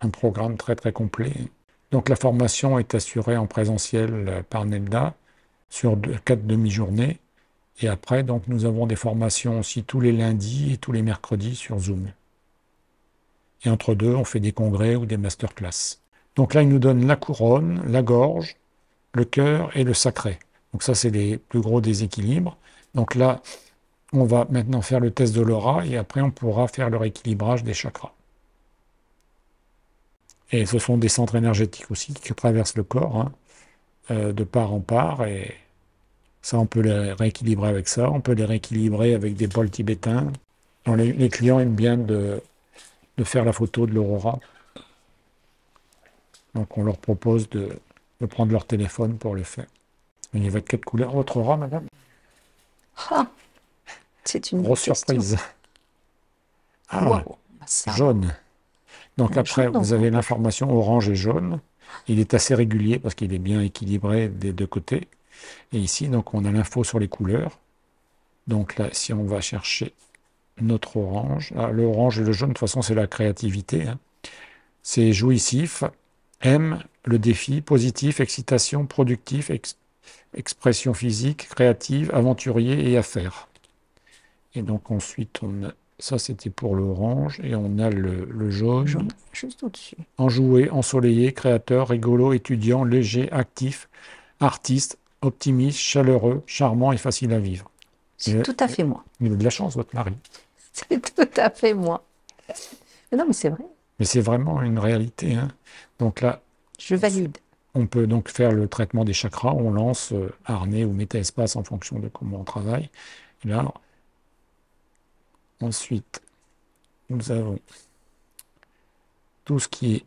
un programme très très complet. Donc la formation est assurée en présentiel par Nelda sur 4 demi-journées. Et après, donc, nous avons des formations aussi tous les lundis et tous les mercredis sur Zoom. Et entre deux, on fait des congrès ou des masterclass. Donc là, il nous donne la couronne, la gorge, le cœur et le sacré. Donc ça, c'est les plus gros déséquilibres. Donc là, on va maintenant faire le test de l'aura et après, on pourra faire le rééquilibrage des chakras. Et ce sont des centres énergétiques aussi qui traversent le corps, hein, de part en part. Et ça, on peut les rééquilibrer avec ça. On peut les rééquilibrer avec des bols tibétains. Donc, les clients aiment bien de faire la photo de l'aurora. Donc, on leur propose de prendre leur téléphone pour le faire. Il va de quelle couleur votre aura, madame? Ah, c'est une Grosse question. surprise. Ah, Waouh, ça. jaune. Donc après, Jaune, vous non. avez l'information orange et jaune. Il est assez régulier parce qu'il est bien équilibré des deux côtés. Et ici, donc, on a l'info sur les couleurs. Donc là, si on va chercher notre orange, l'orange et le jaune, de toute façon, c'est la créativité. Hein. C'est jouissif, aime, le défi, positif, excitation, productif, expression physique, créative, aventurier et affaire. Et donc ensuite, ça c'était pour l'orange, et on a le jaune. Jaune, juste au-dessus. Enjoué, ensoleillé, créateur, rigolo, étudiant, léger, actif, artiste, optimiste, chaleureux, charmant et facile à vivre. C'est tout à fait moi. Il a de la chance, votre mari. C'est tout à fait moi. Mais non, mais c'est vrai. Mais c'est vraiment une réalité. Hein. Donc là, Je valide. on peut donc faire le traitement des chakras. On lance harnais ou métaespace en fonction de comment on travaille. Et là, ensuite, nous avons tout ce qui est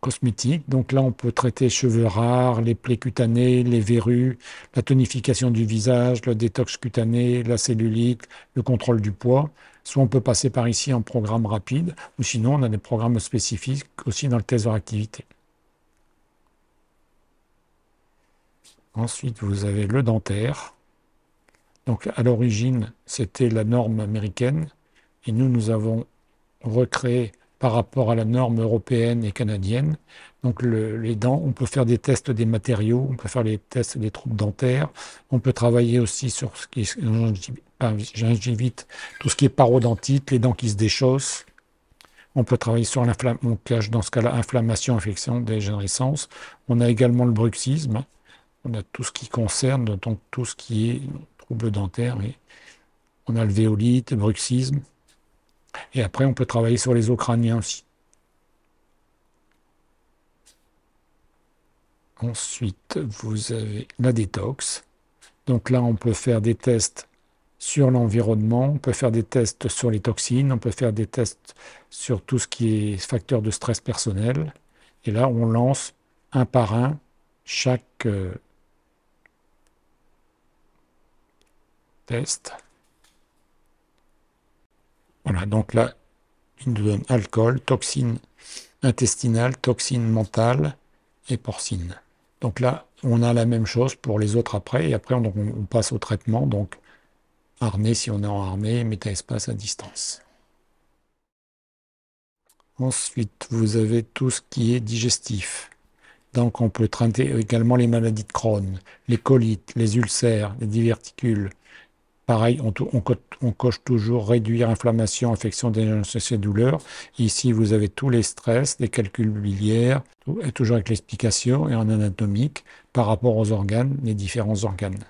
cosmétique. Donc là, on peut traiter cheveux rares, les plaies cutanées, les verrues, la tonification du visage, le détox cutané, la cellulite, le contrôle du poids. Soit on peut passer par ici en programme rapide, ou sinon on a des programmes spécifiques aussi dans le test de réactivité. Ensuite, vous avez le dentaire. Donc à l'origine, c'était la norme américaine, et nous avons recréé par rapport à la norme européenne et canadienne. Donc les dents, on peut faire des tests des matériaux, on peut faire les tests des troubles dentaires, on peut travailler aussi sur ce qui est gingivite, tout ce qui est parodontite, les dents qui se déchaussent. On peut travailler sur l'inflammation, dans ce cas-là, inflammation, infection, dégénérescence. On a également le bruxisme. On a tout ce qui concerne, donc tout ce qui est troubles dentaires. Et on a le véolite, le bruxisme. Et après, on peut travailler sur les os crâniens aussi. Ensuite, vous avez la détox. Donc là, on peut faire des tests sur l'environnement, on peut faire des tests sur les toxines, on peut faire des tests sur tout ce qui est facteur de stress personnel. Et là, on lance un par un chaque test. Voilà, donc là, il nous donne alcool, toxine intestinale, toxine mentale et porcine. Donc là, on a la même chose pour les autres après, et après on passe au traitement, donc armé si on est en armée, métaespace à distance. Ensuite, vous avez tout ce qui est digestif. Donc on peut traiter également les maladies de Crohn, les colites, les ulcères, les diverticules. Pareil, on coche toujours réduire inflammation, infection, dégénérescence et douleur. Ici, vous avez tous les stress, les calculs biliaires, et toujours avec l'explication et en anatomique par rapport aux organes, les différents organes,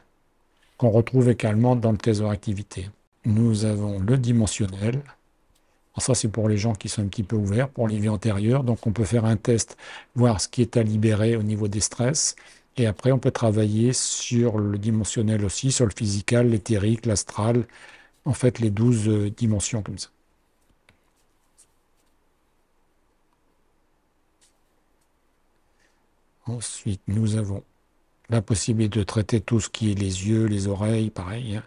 qu'on retrouve également dans le test de réactivité. Nous avons le dimensionnel. Alors ça, c'est pour les gens qui sont un petit peu ouverts, pour les vies antérieures. Donc, on peut faire un test, voir ce qui est à libérer au niveau des stress. Et après, on peut travailler sur le dimensionnel aussi, sur le physical, l'éthérique, l'astral, en fait, les 12 dimensions comme ça. Ensuite, nous avons la possibilité de traiter tout ce qui est les yeux, les oreilles, pareil, hein.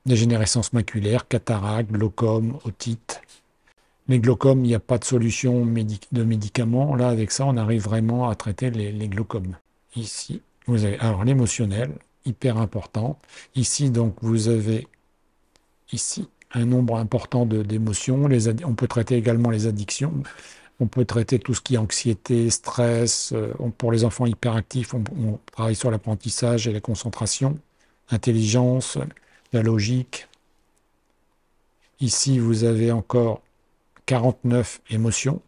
Dégénérescence maculaire, cataracte, glaucome, otite. Les glaucomes, il n'y a pas de solution de médicaments. Là, avec ça, on arrive vraiment à traiter les glaucomes. Ici, vous avez alors l'émotionnel, hyper important. Ici, donc, vous avez ici un nombre important d'émotions. On peut traiter également les addictions. On peut traiter tout ce qui est anxiété, stress. Pour les enfants hyperactifs, on travaille sur l'apprentissage et la concentration, intelligence, la logique. Ici, vous avez encore 49 émotions.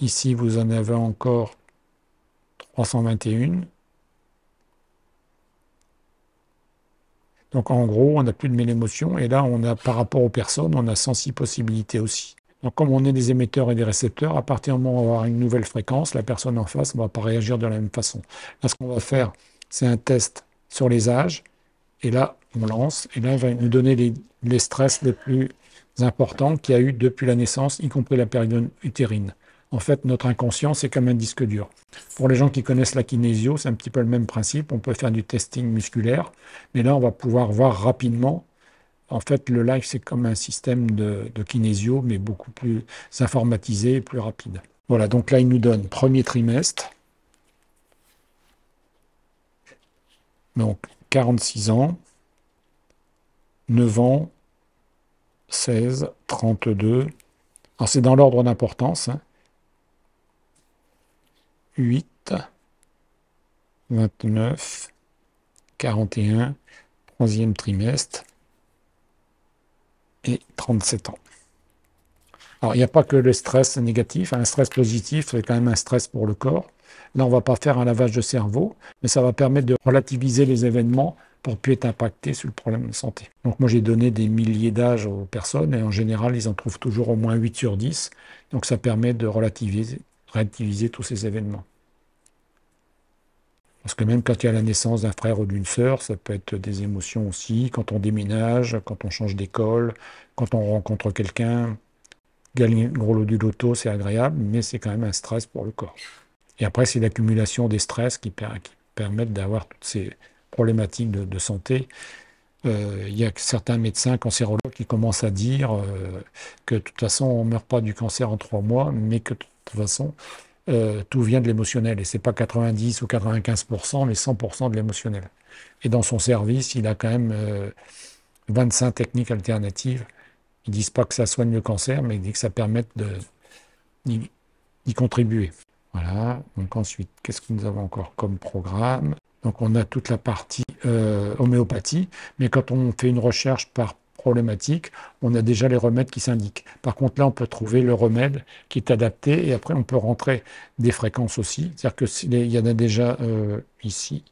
Ici, vous en avez encore 321. Donc en gros, on n'a plus de 1000 émotions. Et là, on a, par rapport aux personnes, on a 106 possibilités aussi. Donc comme on est des émetteurs et des récepteurs, à partir du moment où on va avoir une nouvelle fréquence, la personne en face ne va pas réagir de la même façon. Là, ce qu'on va faire, c'est un test sur les âges. Et là, on lance. Et là, il va nous donner les stress les plus importants qu'il y a eu depuis la naissance, y compris la période utérine. En fait, notre inconscient, c'est comme un disque dur. Pour les gens qui connaissent la kinésio, c'est un petit peu le même principe. On peut faire du testing musculaire, mais là, on va pouvoir voir rapidement. En fait, le live, c'est comme un système de kinésio, mais beaucoup plus informatisé et plus rapide. Voilà, donc là, il nous donne premier trimestre. Donc, 46 ans, 9 ans, 16, 32. Alors, c'est dans l'ordre d'importance, hein. 8, 29, 41, troisième trimestre et 37 ans. Alors, il n'y a pas que le stress négatif. Un stress positif, c'est quand même un stress pour le corps. Là, on ne va pas faire un lavage de cerveau, mais ça va permettre de relativiser les événements pour ne plus être impacté sur le problème de santé. Donc moi, j'ai donné des milliers d'âges aux personnes et en général, ils en trouvent toujours au moins 8 sur 10. Donc ça permet de relativiser tous ces événements. Parce que même quand il y a la naissance d'un frère ou d'une sœur, ça peut être des émotions aussi, quand on déménage, quand on change d'école, quand on rencontre quelqu'un. Gagner le gros lot du loto, c'est agréable, mais c'est quand même un stress pour le corps. Et après, c'est l'accumulation des stress qui permettent d'avoir toutes ces problématiques de santé. Il y a certains médecins cancérologues qui commencent à dire que de toute façon, on ne meurt pas du cancer en 3 mois, mais que de toute façon, tout vient de l'émotionnel. Et c'est pas 90 ou 95%, mais 100% de l'émotionnel. Et dans son service, il a quand même 25 techniques alternatives. Ils disent pas que ça soigne le cancer, mais ils disent que ça permet d'y contribuer. Voilà. Donc ensuite, qu'est-ce que nous avons encore comme programme? Donc on a toute la partie homéopathie, mais quand on fait une recherche par problématique, on a déjà les remèdes qui s'indiquent. Par contre, là, on peut trouver le remède qui est adapté et après, on peut rentrer des fréquences aussi. C'est-à-dire qu'il y en a déjà ici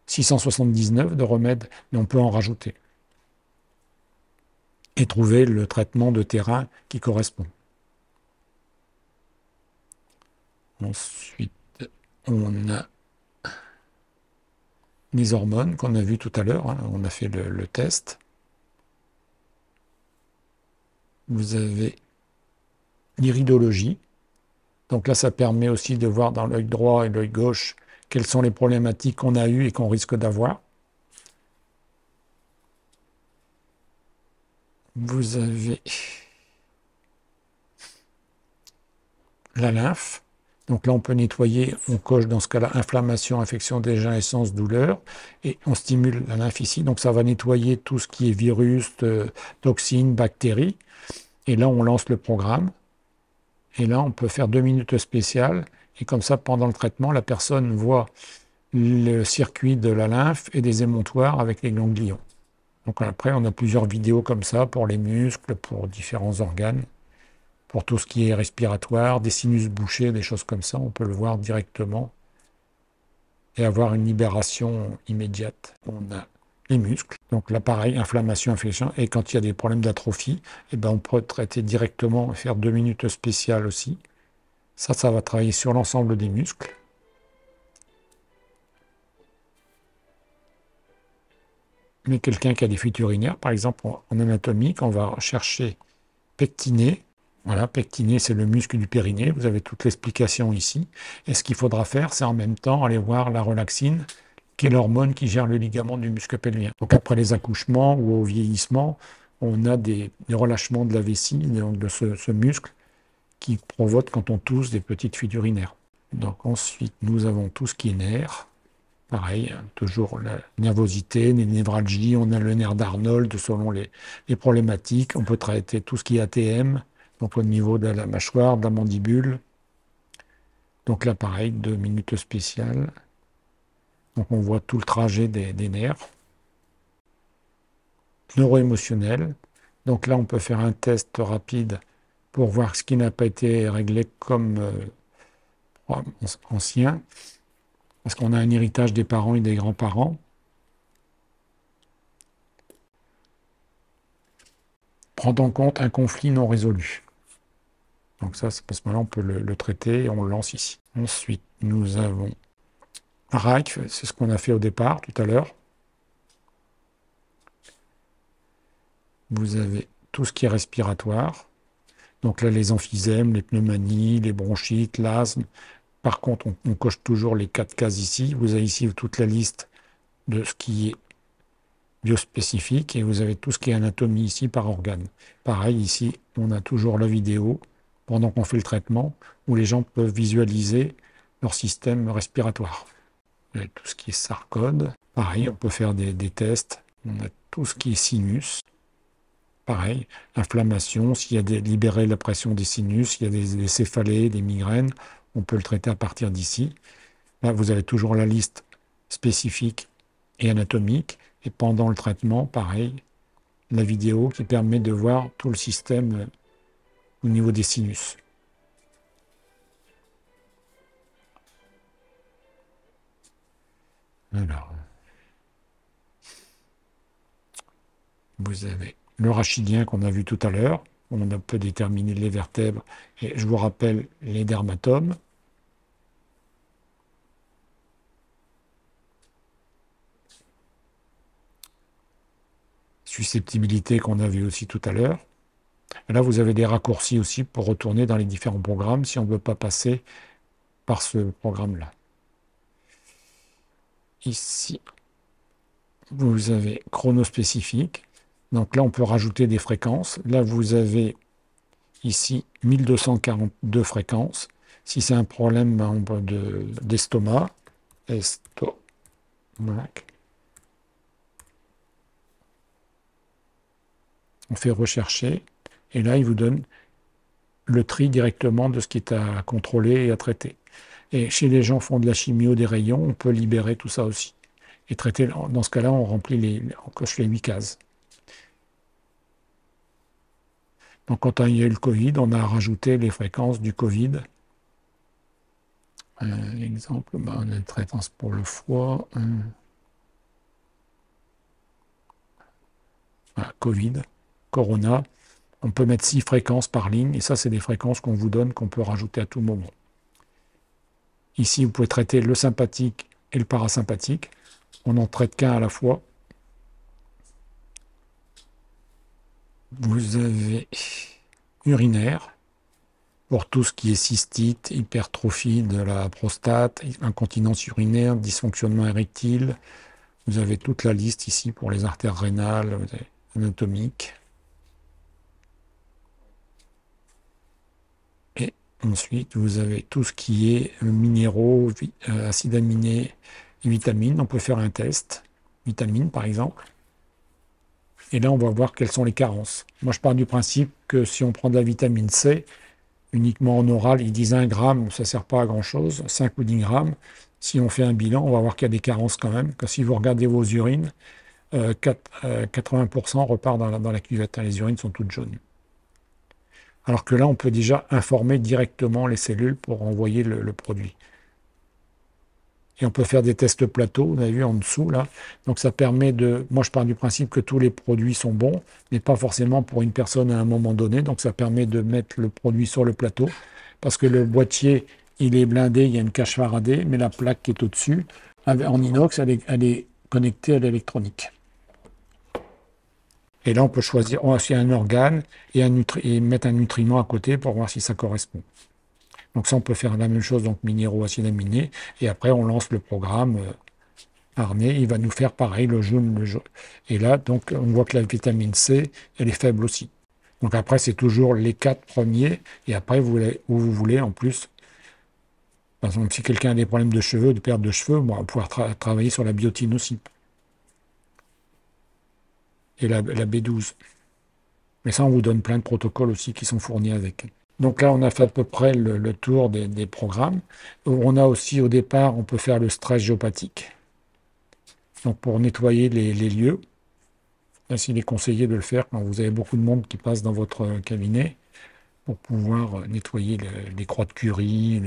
679 de remèdes, mais on peut en rajouter et trouver le traitement de terrain qui correspond. Ensuite, on a les hormones qu'on a vues tout à l'heure, hein. On a fait le test. Vous avez l'iridologie. Donc là, ça permet aussi de voir dans l'œil droit et l'œil gauche quelles sont les problématiques qu'on a eues et qu'on risque d'avoir. Vous avez la lymphe. Donc là, on peut nettoyer, on coche dans ce cas-là inflammation, infection, dégénérescence, douleur, et on stimule la lymphe ici. Donc ça va nettoyer tout ce qui est virus, toxines, bactéries. Et là, on lance le programme. Et là, on peut faire 2 minutes spéciales. Et comme ça, pendant le traitement, la personne voit le circuit de la lymphe et des émontoires avec les ganglions. Donc après, on a plusieurs vidéos comme ça pour les muscles, pour différents organes, pour tout ce qui est respiratoire, des sinus bouchés, des choses comme ça. On peut le voir directement et avoir une libération immédiate. On a les muscles. Donc là, pareil, inflammation, infection. Et quand il y a des problèmes d'atrophie, eh ben, on peut traiter directement et faire 2 minutes spéciales aussi. Ça va travailler sur l'ensemble des muscles. Mais quelqu'un qui a des fuites urinaires, par exemple, en anatomie, on va chercher pectiné. Voilà, pectiné, c'est le muscle du périnée. Vous avez toute l'explication ici. Et ce qu'il faudra faire, c'est en même temps aller voir la relaxine, qui est l'hormone qui gère le ligament du muscle pelvien. Donc après les accouchements ou au vieillissement, on a des relâchements de la vessie, donc de ce muscle, qui provoque quand on tousse des petites fuites urinaires. Donc ensuite, nous avons tout ce qui est nerfs. Pareil, hein, toujours la nervosité, les névralgies, on a le nerf d'Arnold selon les problématiques. On peut traiter tout ce qui est ATM, donc au niveau de la mâchoire, de la mandibule. Donc là, pareil, 2 minutes spéciales. Donc on voit tout le trajet des nerfs. Neuro-émotionnel. Donc là, on peut faire un test rapide pour voir ce qui n'a pas été réglé comme ancien. Parce qu'on a un héritage des parents et des grands-parents. Prendre en compte un conflit non résolu. Donc ça, à ce moment-là, on peut le traiter et on le lance ici. Ensuite, nous avons Reich, c'est ce qu'on a fait au départ, tout à l'heure. Vous avez tout ce qui est respiratoire. Donc là, les emphysèmes, les pneumonies, les bronchites, l'asthme. Par contre, on coche toujours les 4 cases ici. Vous avez ici toute la liste de ce qui est biospécifique et vous avez tout ce qui est anatomie ici par organe. Pareil, ici, on a toujours la vidéo pendant qu'on fait le traitement où les gens peuvent visualiser leur système respiratoire. Et tout ce qui est sarcode, pareil, on peut faire des tests. On a tout ce qui est sinus. Pareil, inflammation, s'il y a libérer la pression des sinus, s'il y a des céphalées, des migraines, on peut le traiter à partir d'ici. Là, vous avez toujours la liste spécifique et anatomique. Et pendant le traitement, pareil, la vidéo qui permet de voir tout le système au niveau des sinus. Alors, vous avez le rachidien qu'on a vu tout à l'heure. On peut déterminer les vertèbres. Et je vous rappelle les dermatomes. Susceptibilité qu'on a vu aussi tout à l'heure. Et là, vous avez des raccourcis aussi pour retourner dans les différents programmes si on ne veut pas passer par ce programme-là. Ici, vous avez chronospécifique. Donc là, on peut rajouter des fréquences. Là, vous avez ici 1242 fréquences. Si c'est un problème d'estomac, on fait rechercher. Et là, il vous donne le tri directement de ce qui est à contrôler et à traiter. Et chez les gens qui font de la chimio des rayons, on peut libérer tout ça aussi. Et traiter, dans ce cas-là, on coche les 8 cases. Donc quand il y a eu le Covid, on a rajouté les fréquences du Covid. Exemple, on a une traitance pour le foie. Voilà, Covid, Corona. On peut mettre 6 fréquences par ligne, et ça, c'est des fréquences qu'on vous donne, qu'on peut rajouter à tout moment. Ici, vous pouvez traiter le sympathique et le parasympathique. On n'en traite qu'un à la fois. Vous avez urinaire, pour tout ce qui est cystite, hypertrophie de la prostate, incontinence urinaire, dysfonctionnement érectile. Vous avez toute la liste ici pour les artères rénales, anatomiques. Et ensuite, vous avez tout ce qui est minéraux, acides aminés et vitamines. On peut faire un test, vitamines par exemple. Et là, on va voir quelles sont les carences. Moi, je pars du principe que si on prend de la vitamine C, uniquement en oral, ils disent 1 gramme, ça ne sert pas à grand-chose, 5 ou 10 grammes. Si on fait un bilan, on va voir qu'il y a des carences quand même, que si vous regardez vos urines, 80% repart dans la cuvette. Les urines sont toutes jaunes. Alors que là, on peut déjà informer directement les cellules pour envoyer le produit. Et on peut faire des tests plateaux, vous avez vu en dessous là. Donc ça permet de... Moi je pars du principe que tous les produits sont bons, mais pas forcément pour une personne à un moment donné. Donc ça permet de mettre le produit sur le plateau, parce que le boîtier, il est blindé, il y a une cage Faraday, mais la plaque qui est au-dessus, en inox, elle est connectée à l'électronique. Et là on peut choisir aussi un organe et mettre un nutriment à côté pour voir si ça correspond. Donc ça, on peut faire la même chose, donc minéraux, acides aminés, et après on lance le programme harnais, il va nous faire pareil, le jaune, le jaune. Et là, donc, on voit que la vitamine C, elle est faible aussi. Donc après, c'est toujours les 4 premiers, et après, où vous voulez, en plus, par exemple, si quelqu'un a des problèmes de cheveux, de perte de cheveux, on va pouvoir travailler sur la biotine aussi. Et la B12. Mais ça, on vous donne plein de protocoles aussi qui sont fournis avec. Donc là, on a fait à peu près le tour des programmes. On a aussi, au départ, on peut faire le stress géopathique. Donc pour nettoyer les lieux. Là, il est conseillé de le faire quand vous avez beaucoup de monde qui passe dans votre cabinet pour pouvoir nettoyer les croix de Curie,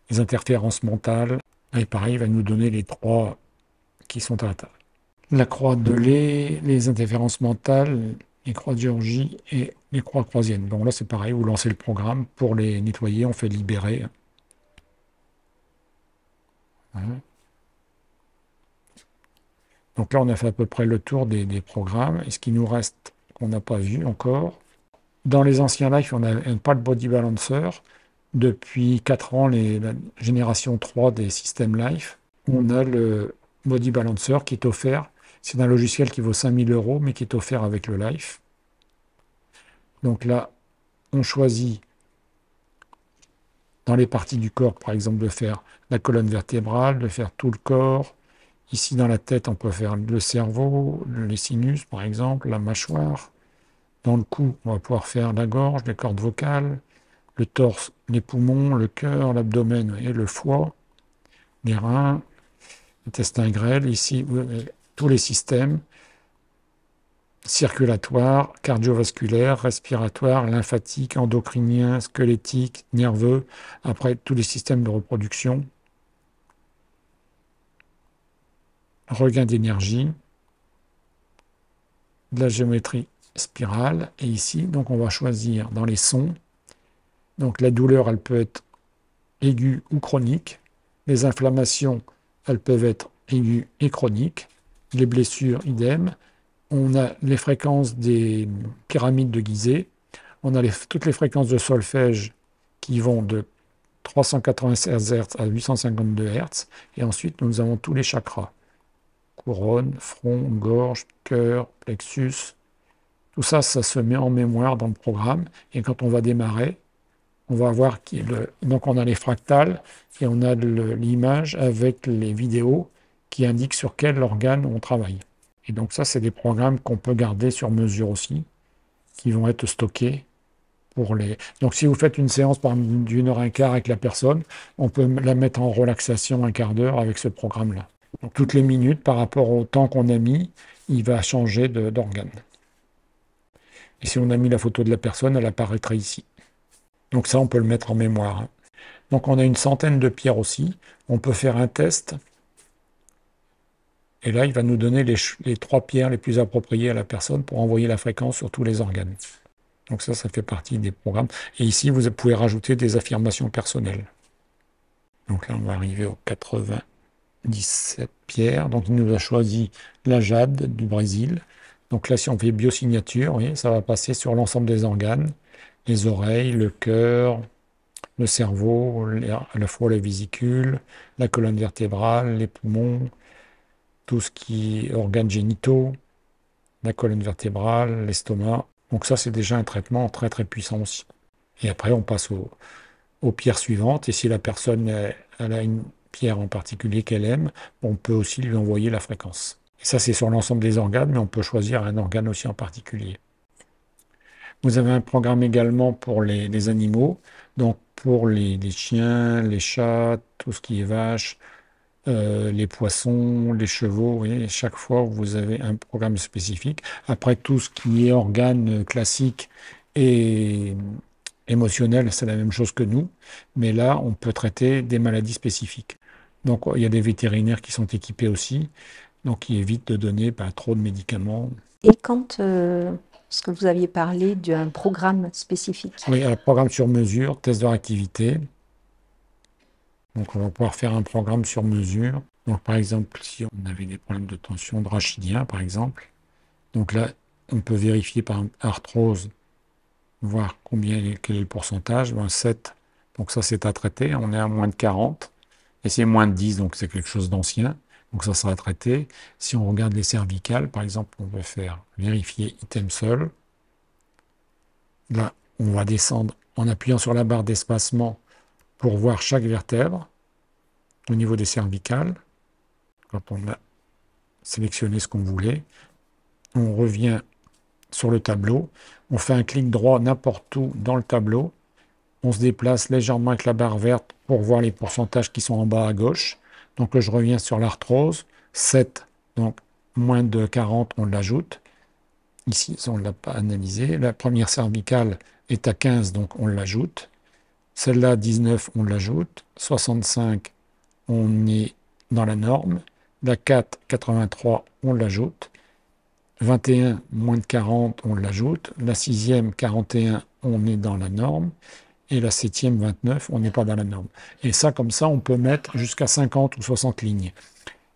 les interférences mentales. Et pareil, il va nous donner les 3 qui sont à la table. La croix de lait, les interférences mentales, les croix de Géorgie et les croix croisiennes. Donc là, c'est pareil, vous lancez le programme. Pour les nettoyer, on fait libérer. Voilà. Donc là, on a fait à peu près le tour des programmes. Et ce qui nous reste, qu'on n'a pas vu encore, dans les anciens lives, on n'a pas de body balancer. Depuis 4 ans, la génération 3 des systèmes live, on a le body balancer qui est offert. C'est un logiciel qui vaut 5000 €, mais qui est offert avec le live. Donc là, on choisit dans les parties du corps, par exemple, de faire la colonne vertébrale, de faire tout le corps. Ici, dans la tête, on peut faire le cerveau, les sinus, par exemple, la mâchoire. Dans le cou, on va pouvoir faire la gorge, les cordes vocales, le torse, les poumons, le cœur, l'abdomen et le foie, les reins, l'intestin grêle. Ici, tous les systèmes circulatoires, cardiovasculaires, respiratoires, lymphatiques, endocriniens, squelettiques, nerveux. Après, tous les systèmes de reproduction. Regain d'énergie, de la géométrie spirale. Et ici, donc on va choisir dans les sons. Donc la douleur, elle peut être aiguë ou chronique. Les inflammations, elles peuvent être aiguës et chroniques. Les blessures, idem. on a les fréquences des pyramides de Gizeh, on a toutes les fréquences de solfège qui vont de 396 Hz à 852 Hz, et ensuite nous avons tous les chakras, couronne, front, gorge, cœur, plexus, tout ça, ça se met en mémoire dans le programme, et quand on va démarrer, on va voir donc on a les fractales, et on a l'image avec les vidéos qui indiquent sur quel organe on travaille. Et donc ça, c'est des programmes qu'on peut garder sur mesure aussi, qui vont être stockés pour les... Donc si vous faites une séance par d'une heure et quart avec la personne, on peut la mettre en relaxation un quart d'heure avec ce programme-là. Donc toutes les minutes, par rapport au temps qu'on a mis, il va changer d'organe. Et si on a mis la photo de la personne, elle apparaîtra ici. Donc ça, on peut le mettre en mémoire, hein. Donc on a une centaine de pierres aussi. On peut faire un test. Et là, il va nous donner les 3 pierres les plus appropriées à la personne pour envoyer la fréquence sur tous les organes. Donc ça fait partie des programmes. Et ici, vous pouvez rajouter des affirmations personnelles. Donc là, on va arriver aux 97 pierres. Donc il nous a choisi la jade du Brésil. Donc là, si on fait biosignature, vous voyez, ça va passer sur l'ensemble des organes. Les oreilles, le cœur, le cerveau, à la fois la vésicule, la colonne vertébrale, les poumons, tout ce qui est organes génitaux, la colonne vertébrale, l'estomac. Donc ça, c'est déjà un traitement très très puissant aussi. Et après, on passe aux pierres suivantes. Et si la personne elle a une pierre en particulier qu'elle aime, on peut aussi lui envoyer la fréquence. Et ça, c'est sur l'ensemble des organes, mais on peut choisir un organe aussi en particulier. Vous avez un programme également pour les animaux, donc pour les chiens, les chats, tout ce qui est vache, les poissons, les chevaux. Vous voyez, chaque fois, vous avez un programme spécifique. Après, tout ce qui est organes classiques et émotionnels, c'est la même chose que nous, mais là, on peut traiter des maladies spécifiques. Donc, il y a des vétérinaires qui sont équipés aussi, donc qui évitent de donner trop de médicaments. Et quand, ce que vous aviez parlé d'un programme spécifique. Oui, un programme sur mesure, test de réactivité. Donc, on va pouvoir faire un programme sur mesure. Donc, par exemple, si on avait des problèmes de tension de rachidien, par exemple, donc là, on peut vérifier par arthrose, voir quel est le pourcentage. Ben, 7, donc ça, c'est à traiter. On est à moins de 40. Et c'est moins de 10, donc c'est quelque chose d'ancien. Donc ça sera traité. Si on regarde les cervicales, par exemple, on peut faire vérifier item seul. Là, on va descendre en appuyant sur la barre d'espacement pour voir chaque vertèbre au niveau des cervicales. Quand on a sélectionné ce qu'on voulait, on revient sur le tableau, on fait un clic droit n'importe où dans le tableau, on se déplace légèrement avec la barre verte pour voir les pourcentages qui sont en bas à gauche. Donc je reviens sur l'arthrose, 7, donc moins de 40, on l'ajoute. Ici, on ne l'a pas analysé. La première cervicale est à 15, donc on l'ajoute. Celle-là, 19, on l'ajoute. 65, on est dans la norme. La 4, 83, on l'ajoute. 21, moins de 40, on l'ajoute. La 6e, 41, on est dans la norme. Et la 7e, 29, on n'est pas dans la norme. Et ça, comme ça, on peut mettre jusqu'à 50 ou 60 lignes.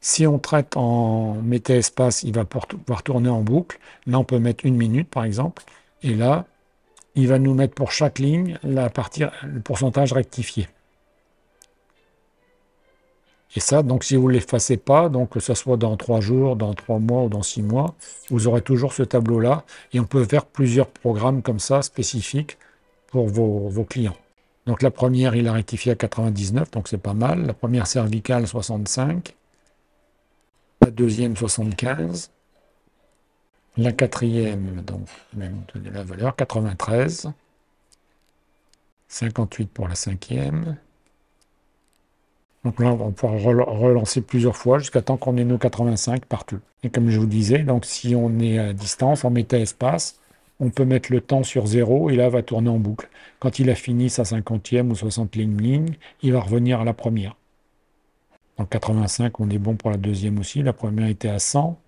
Si on traite en méta-espace, il va pouvoir tourner en boucle. Là, on peut mettre 1 minute, par exemple. Et là, il va nous mettre pour chaque ligne le pourcentage rectifié. Et ça, donc, si vous ne l'effacez pas, donc que ce soit dans 3 jours, dans 3 mois ou dans 6 mois, vous aurez toujours ce tableau-là. Et on peut faire plusieurs programmes comme ça, spécifiques, pour vos clients. Donc la première, il a rectifié à 99, donc c'est pas mal. La première cervicale, 65. La deuxième, 75. La quatrième, donc même donner la valeur, 93. 58 pour la 5e. Donc là, on va pouvoir relancer plusieurs fois jusqu'à temps qu'on ait nos 85 partout. Et comme je vous disais, donc si on est à distance, en méta-espace, on peut mettre le temps sur 0 et là, va tourner en boucle. Quand il a fini sa 50e ou 60e ligne, il va revenir à la première. Donc 85, on est bon pour la deuxième aussi. La première était à 100.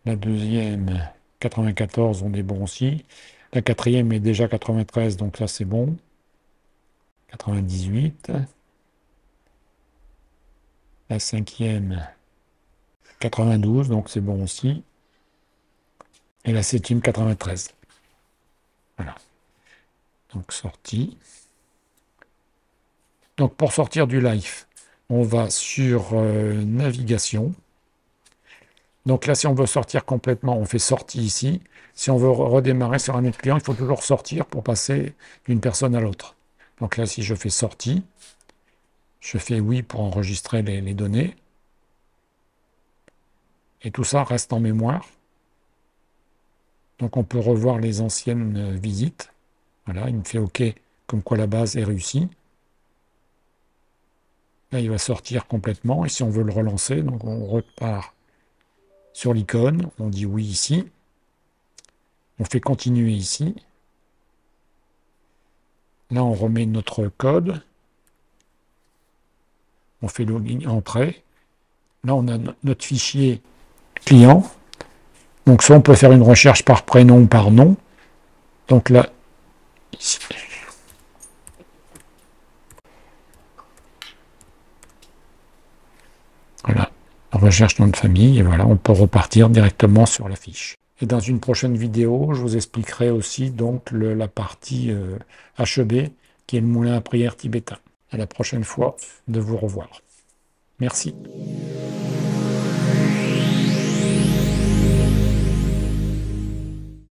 La deuxième, 94, on est bon aussi. La quatrième est déjà 93, donc là, c'est bon. 98. La 5e, 92, donc c'est bon aussi. et la 7e 93. Voilà. Donc sortie. Donc pour sortir du live, on va sur navigation. Donc là, si on veut sortir complètement, on fait sortie ici. Si on veut redémarrer sur un autre client, il faut toujours sortir pour passer d'une personne à l'autre. Donc là, si je fais sortie, je fais oui pour enregistrer les données. Et tout ça reste en mémoire. Donc on peut revoir les anciennes visites. Voilà, il me fait OK, comme quoi la base est réussie. Là, il va sortir complètement. Et si on veut le relancer, donc on repart sur l'icône, on dit oui ici. On fait continuer ici. Là, on remet notre code. On fait login, entrée. Là, on a notre fichier client. Donc, soit on peut faire une recherche par prénom ou par nom. Donc là, ici. Voilà, recherche nom de famille. Et voilà, on peut repartir directement sur la fiche. Et dans une prochaine vidéo, je vous expliquerai aussi donc la partie HEB, qui est le moulin à prière tibétain. À la prochaine fois de vous revoir. Merci.